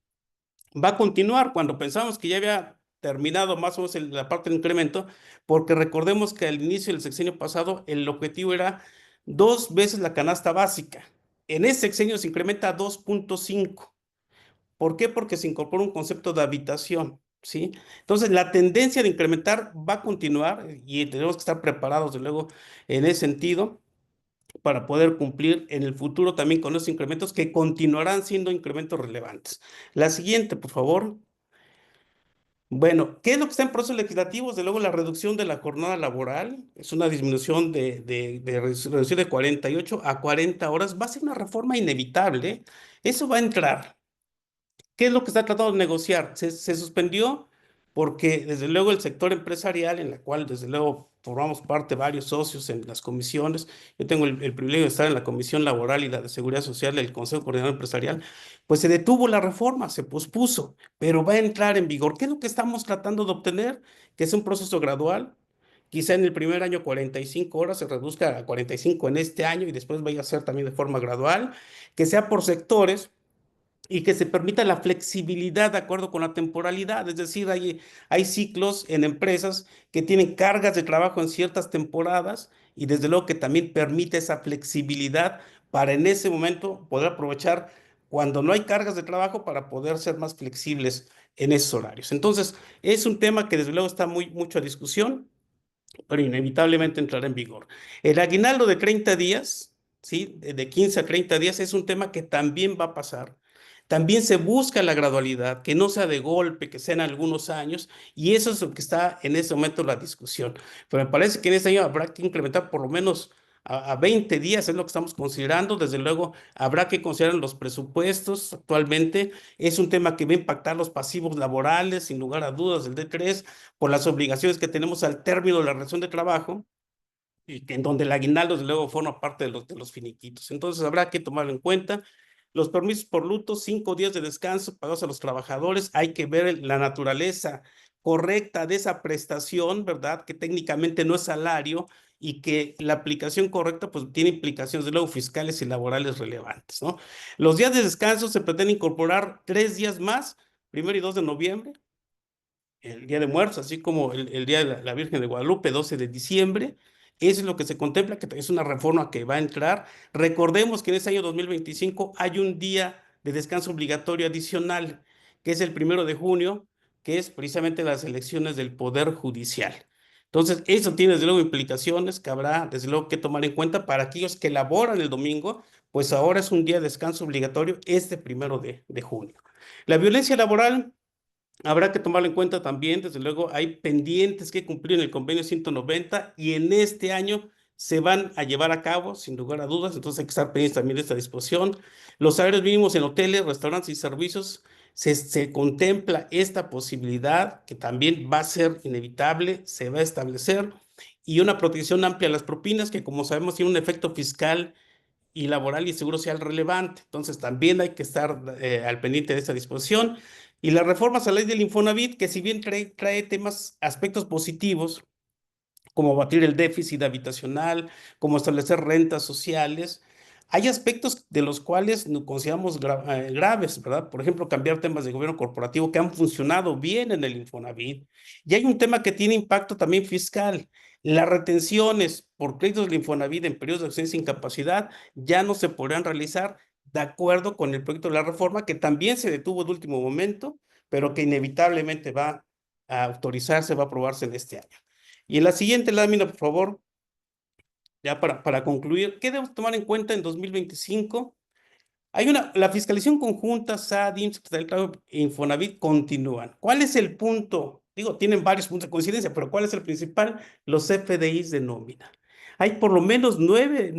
va a continuar cuando pensamos que ya había terminado más o menos la parte del incremento, porque recordemos que al inicio del sexenio pasado el objetivo era 2 veces la canasta básica. En ese sexenio se incrementa a 2.5. ¿Por qué? Porque se incorpora un concepto de habitación, ¿sí? Entonces, la tendencia de incrementar va a continuar y tenemos que estar preparados, de luego, en ese sentido, para poder cumplir en el futuro también con esos incrementos que continuarán siendo incrementos relevantes. La siguiente, por favor. Bueno, ¿qué es lo que está en procesos legislativos? De luego, la reducción de la jornada laboral, es una disminución de reducción de 48 a 40 horas, va a ser una reforma inevitable, ¿eh? Eso va a entrar. ¿Qué es lo que está tratando de negociar? Se suspendió porque desde luego el sector empresarial, en la cual desde luego formamos parte varios socios en las comisiones, yo tengo el privilegio de estar en la Comisión Laboral y la de Seguridad Social del Consejo Coordinador Empresarial, pues se detuvo la reforma, se pospuso, pero va a entrar en vigor. ¿Qué es lo que estamos tratando de obtener? Que es un proceso gradual. Quizá en el primer año 45 horas se reduzca a 45 en este año y después vaya a ser también de forma gradual, que sea por sectores y que se permita la flexibilidad de acuerdo con la temporalidad. Es decir, hay ciclos en empresas que tienen cargas de trabajo en ciertas temporadas y desde luego que también permite esa flexibilidad para en ese momento poder aprovechar cuando no hay cargas de trabajo para poder ser más flexibles en esos horarios. Entonces, es un tema que desde luego está mucho a discusión, pero inevitablemente entrará en vigor. El aguinaldo de 30 días, ¿sí? De 15 a 30 días es un tema que también va a pasar. También se busca la gradualidad, que no sea de golpe, que sea en algunos años, y eso es lo que está en este momento la discusión. Pero me parece que en este año habrá que incrementar por lo menos a 20 días, es lo que estamos considerando. Desde luego, habrá que considerar los presupuestos actualmente. Es un tema que va a impactar los pasivos laborales, sin lugar a dudas, del D3, por las obligaciones que tenemos al término de la relación de trabajo, y que en donde el aguinaldo, desde luego, forma parte de los finiquitos. Entonces, habrá que tomarlo en cuenta. Los permisos por luto, 5 días de descanso pagados a los trabajadores. Hay que ver la naturaleza correcta de esa prestación, ¿verdad? Que técnicamente no es salario y que la aplicación correcta pues tiene implicaciones de luego fiscales y laborales relevantes, ¿no? Los días de descanso se pretende incorporar 3 días más, 1 y 2 de noviembre, el Día de Muertos, así como el Día de la Virgen de Guadalupe, 12 de diciembre. Eso es lo que se contempla, que es una reforma que va a entrar. Recordemos que en este año 2025 hay un día de descanso obligatorio adicional, que es el 1 de junio, que es precisamente las elecciones del Poder Judicial. Entonces, eso tiene desde luego implicaciones que habrá desde luego que tomar en cuenta para aquellos que laboran el domingo, pues ahora es un día de descanso obligatorio este 1 de junio. La violencia laboral, habrá que tomarlo en cuenta también, desde luego, hay pendientes que cumplir en el convenio 190 y en este año se van a llevar a cabo, sin lugar a dudas, entonces hay que estar pendientes también de esta disposición. Los salarios mínimos en hoteles, restaurantes y servicios, se contempla esta posibilidad que también va a ser inevitable, se va a establecer. y una protección amplia a las propinas, que como sabemos tiene un efecto fiscal y laboral y seguro social relevante. Entonces también hay que estar al pendiente de esta disposición. Y las reformas a la ley del Infonavit, que si bien trae temas, aspectos positivos, como abatir el déficit habitacional, como establecer rentas sociales, hay aspectos de los cuales nos consideramos graves, ¿verdad? Por ejemplo, cambiar temas de gobierno corporativo que han funcionado bien en el Infonavit. Y hay un tema que tiene impacto también fiscal. Las retenciones por créditos del Infonavit en periodos de ausencia e incapacidad ya no se podrán realizar de acuerdo con el proyecto de la reforma, que también se detuvo de último momento, pero que inevitablemente va a autorizarse, va a aprobarse en este año. Y en la siguiente lámina, por favor, ya para concluir, ¿qué debemos tomar en cuenta en 2025? La fiscalización conjunta, SAT, IMSS, Secretaría del Trabajo e Infonavit continúan. ¿Cuál es el punto? Digo, tienen varios puntos de coincidencia, pero ¿cuál es el principal? Los CFDIs de nómina. Hay por lo menos nueve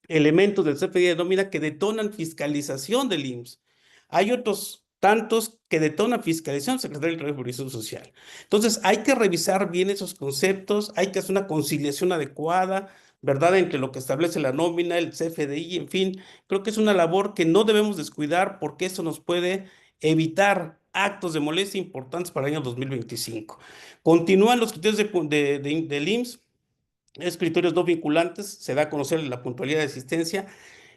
elementos del CFDI de nómina que detonan fiscalización del IMSS. Hay otros tantos que detonan fiscalización del Secretaría del Trabajo y Previsión Social. Entonces, hay que revisar bien esos conceptos, hay que hacer una conciliación adecuada, ¿verdad?, entre lo que establece la nómina, el CFDI, en fin. Creo que es una labor que no debemos descuidar porque eso nos puede evitar actos de molestia importantes para el año 2025. Continúan los criterios del IMSS. Esos criterios no vinculantes, se da a conocer la puntualidad de asistencia,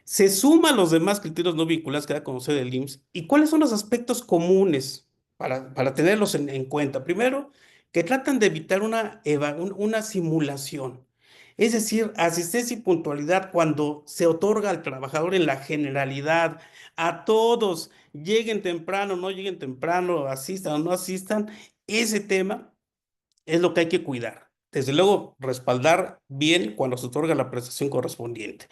se suman los demás criterios no vinculantes que da a conocer el IMSS. ¿Y cuáles son los aspectos comunes para tenerlos en cuenta? Primero, que tratan de evitar una simulación. Es decir, asistencia y puntualidad cuando se otorga al trabajador en la generalidad, a todos, lleguen temprano, no lleguen temprano, asistan o no asistan, ese tema es lo que hay que cuidar. Desde luego, respaldar bien cuando se otorga la prestación correspondiente.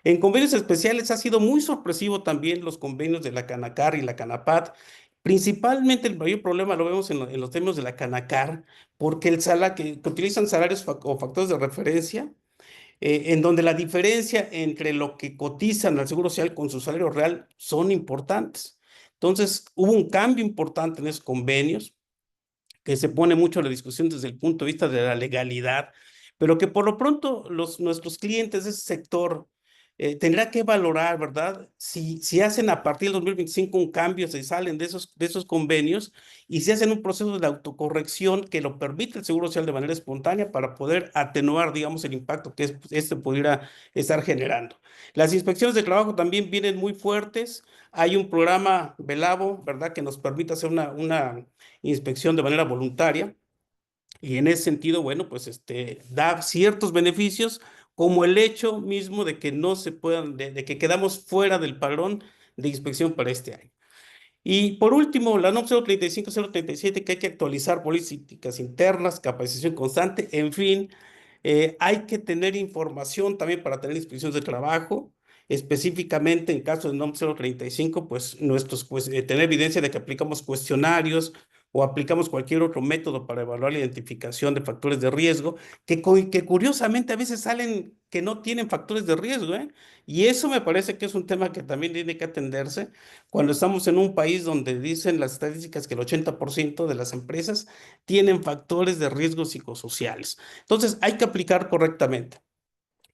En convenios especiales ha sido muy sorpresivo también los convenios de la Canacar y la Canapat. Principalmente el mayor problema lo vemos en los términos de la Canacar, porque que utilizan salarios o factores de referencia, en donde la diferencia entre lo que cotizan al Seguro Social con su salario real son importantes. Entonces, hubo un cambio importante en esos convenios, que se pone mucho a la discusión desde el punto de vista de la legalidad, pero que por lo pronto nuestros clientes de ese sector tendrá que valorar, ¿verdad? Si hacen a partir del 2025 un cambio, se salen de esos convenios y si hacen un proceso de autocorrección que lo permite el Seguro Social de manera espontánea para poder atenuar, digamos, el impacto que este pudiera estar generando. Las inspecciones de trabajo también vienen muy fuertes. Hay un programa Velavo, ¿verdad?, que nos permite hacer una inspección de manera voluntaria. Y en ese sentido, bueno, pues da ciertos beneficios, como el hecho mismo de que no se puedan, de que quedamos fuera del padrón de inspección para este año. Y por último, la NOM 035-037, que hay que actualizar políticas internas, capacitación constante, en fin, hay que tener información también para tener inspecciones de trabajo. Específicamente en caso de NOM 035, pues tener evidencia de que aplicamos cuestionarios o aplicamos cualquier otro método para evaluar la identificación de factores de riesgo, que curiosamente a veces salen que no tienen factores de riesgo, ¿eh? Y eso me parece que es un tema que también tiene que atenderse cuando estamos en un país donde dicen las estadísticas que el 80% de las empresas tienen factores de riesgo psicosociales. Entonces, hay que aplicar correctamente.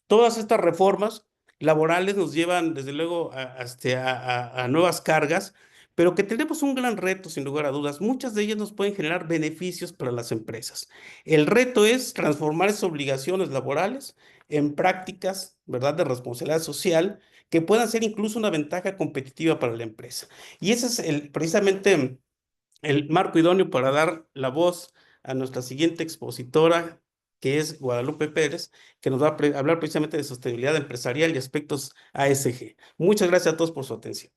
Todas estas reformas laborales nos llevan, desde luego, a nuevas cargas, pero que tenemos un gran reto, sin lugar a dudas. Muchas de ellas nos pueden generar beneficios para las empresas. El reto es transformar esas obligaciones laborales en prácticas, ¿verdad?, de responsabilidad social que puedan ser incluso una ventaja competitiva para la empresa. Y ese es precisamente el marco idóneo para dar la voz a nuestra siguiente expositora, que es Guadalupe Pérez, que nos va a hablar precisamente de sostenibilidad empresarial y aspectos ASG. Muchas gracias a todos por su atención.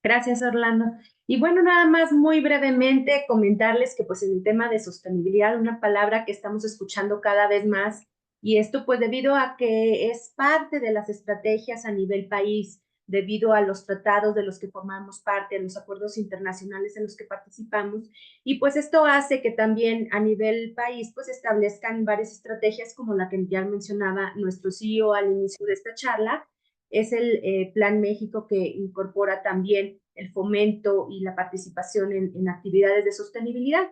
Gracias, Orlando. Y bueno, nada más muy brevemente comentarles que pues en el tema de sostenibilidad, una palabra que estamos escuchando cada vez más, y esto pues debido a que es parte de las estrategias a nivel país, debido a los tratados de los que formamos parte, a los acuerdos internacionales en los que participamos, y pues esto hace que también a nivel país pues establezcan varias estrategias como la que ya mencionaba nuestro CEO al inicio de esta charla. Es el Plan México, que incorpora también el fomento y la participación en actividades de sostenibilidad.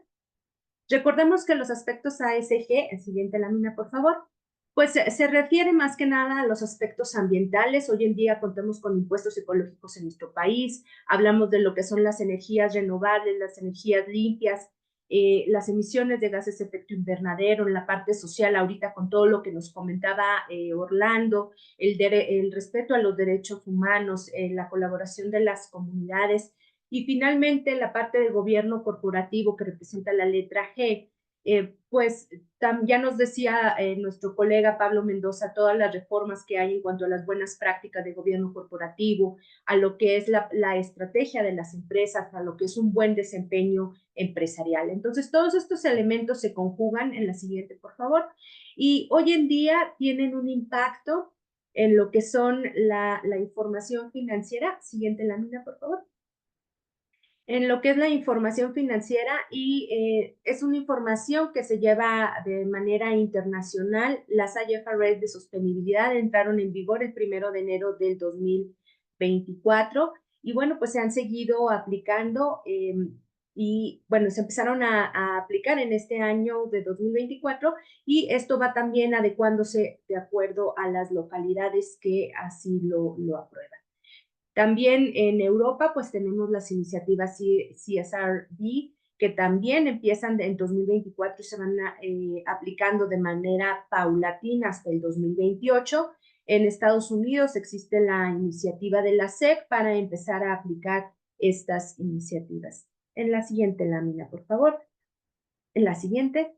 Recordemos que los aspectos ASG, el siguiente lámina, por favor, pues se refiere más que nada a los aspectos ambientales. Hoy en día contamos con impuestos ecológicos en nuestro país, hablamos de lo que son las energías renovables, las energías limpias, las emisiones de gases de efecto invernadero, en la parte social ahorita con todo lo que nos comentaba Orlando, el respeto a los derechos humanos, la colaboración de las comunidades y finalmente la parte del gobierno corporativo que representa la letra G. Pues ya nos decía nuestro colega Pablo Mendoza todas las reformas que hay en cuanto a las buenas prácticas de gobierno corporativo, a lo que es la estrategia de las empresas, a lo que es un buen desempeño empresarial. Entonces, todos estos elementos se conjugan en la siguiente, por favor, y hoy en día tienen un impacto en lo que son la información financiera. Siguiente lámina, por favor. En lo que es la información financiera y es una información que se lleva de manera internacional. Las IFRS de sostenibilidad entraron en vigor el 1 de enero del 2024 y bueno, pues se han seguido aplicando y bueno, se empezaron a aplicar en este año de 2024 y esto va también adecuándose de acuerdo a las localidades que así lo aprueban. También en Europa, pues tenemos las iniciativas CSRD, que también empiezan en 2024 y se van aplicando de manera paulatina hasta el 2028. En Estados Unidos existe la iniciativa de la SEC para empezar a aplicar estas iniciativas. En la siguiente lámina, por favor. En la siguiente.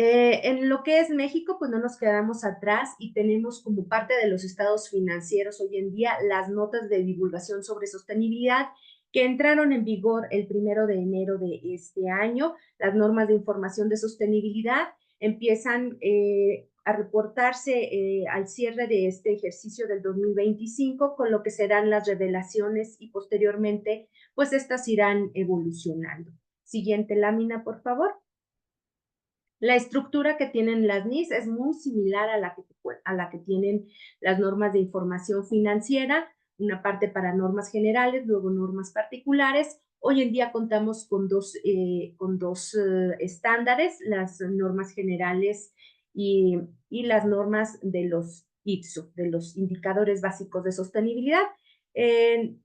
En lo que es México, pues no nos quedamos atrás y tenemos como parte de los estados financieros hoy en día las notas de divulgación sobre sostenibilidad que entraron en vigor el 1 de enero de este año. Las normas de información de sostenibilidad empiezan a reportarse al cierre de este ejercicio del 2025, con lo que serán las revelaciones y posteriormente, pues estas irán evolucionando. Siguiente lámina, por favor. La estructura que tienen las NIS es muy similar a la que tienen las normas de información financiera, una parte para normas generales, luego normas particulares. Hoy en día contamos con dos estándares, las normas generales y las normas de los IPSO, de los indicadores básicos de sostenibilidad.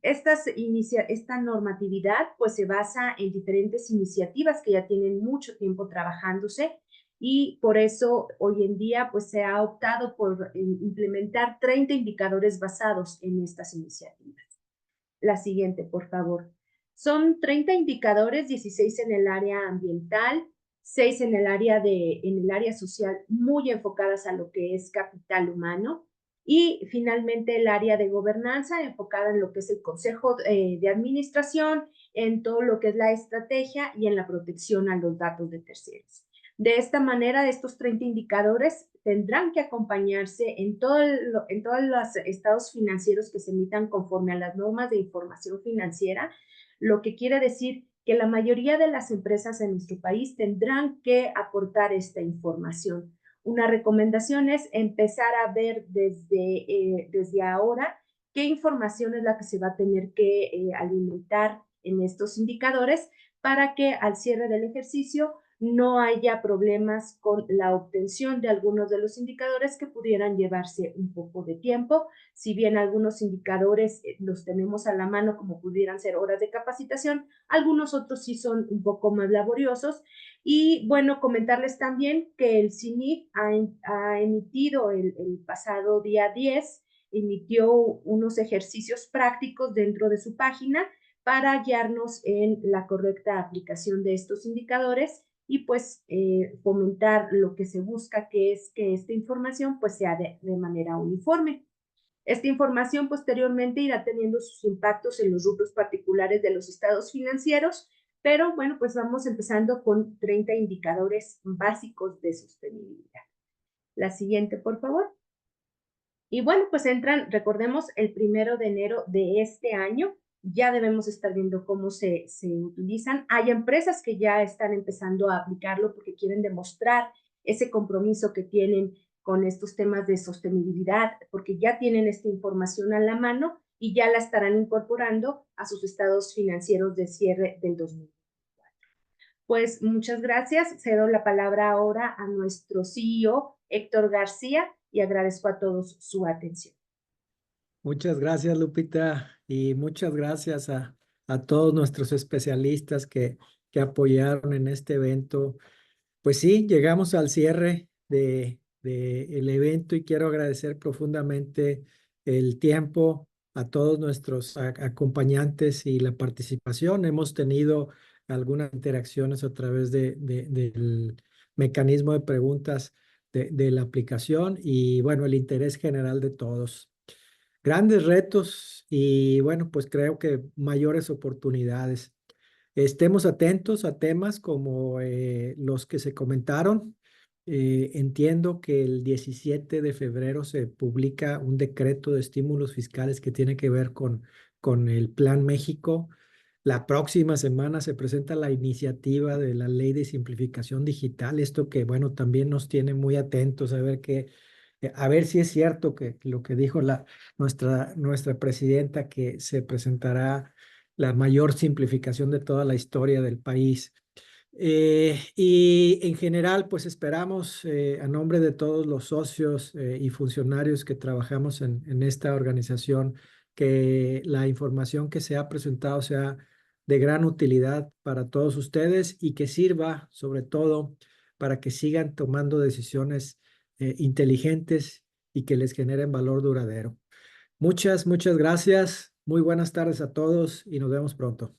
Esta normatividad pues se basa en diferentes iniciativas que ya tienen mucho tiempo trabajándose y por eso hoy en día pues se ha optado por implementar 30 indicadores basados en estas iniciativas. La siguiente, por favor. Son 30 indicadores, 16 en el área ambiental, 6 en el área social, muy enfocadas a lo que es capital humano, y finalmente el área de gobernanza enfocada en lo que es el consejo de administración, en todo lo que es la estrategia y en la protección a los datos de terceros. De esta manera, estos 30 indicadores tendrán que acompañarse en todos los estados financieros que se emitan conforme a las normas de información financiera, lo que quiere decir que la mayoría de las empresas en nuestro país tendrán que aportar esta información. Una recomendación es empezar a ver desde ahora qué información es la que se va a tener que alimentar en estos indicadores para que al cierre del ejercicio no haya problemas con la obtención de algunos de los indicadores que pudieran llevarse un poco de tiempo. Si bien algunos indicadores los tenemos a la mano como pudieran ser horas de capacitación, algunos otros sí son un poco más laboriosos. Y bueno, comentarles también que el CINIF ha emitido el pasado día 10, emitió unos ejercicios prácticos dentro de su página para guiarnos en la correcta aplicación de estos indicadores y pues fomentar lo que se busca, que es que esta información pues sea de manera uniforme. Esta información posteriormente irá teniendo sus impactos en los rubros particulares de los estados financieros, pero bueno, pues vamos empezando con 30 indicadores básicos de sostenibilidad. La siguiente, por favor. Y bueno, pues entran, recordemos, el 1 de enero de este año. Ya debemos estar viendo cómo se utilizan. Hay empresas que ya están empezando a aplicarlo porque quieren demostrar ese compromiso que tienen con estos temas de sostenibilidad, porque ya tienen esta información a la mano y ya la estarán incorporando a sus estados financieros de cierre del 2024. Pues muchas gracias. Cedo la palabra ahora a nuestro CEO, Héctor García, y agradezco a todos su atención. Muchas gracias, Lupita, y muchas gracias a todos nuestros especialistas que apoyaron en este evento. Pues sí, llegamos al cierre el evento y quiero agradecer profundamente el tiempo a todos nuestros acompañantes y la participación. Hemos tenido algunas interacciones a través del mecanismo de preguntas de la aplicación y bueno, el interés general de todos. Grandes retos y bueno, pues creo que mayores oportunidades. Estemos atentos a temas como los que se comentaron. Entiendo que el 17 de febrero se publica un decreto de estímulos fiscales que tiene que ver con el Plan México. La próxima semana se presenta la iniciativa de la Ley de Simplificación Digital. Esto que, bueno, también nos tiene muy atentos a ver si es cierto que lo que dijo nuestra presidenta, que se presentará la mayor simplificación de toda la historia del país. Y en general, pues esperamos a nombre de todos los socios y funcionarios que trabajamos en esta organización, que la información que se ha presentado sea de gran utilidad para todos ustedes y que sirva sobre todo para que sigan tomando decisiones inteligentes y que les generen valor duradero. Muchas gracias. Muy buenas tardes a todos y nos vemos pronto.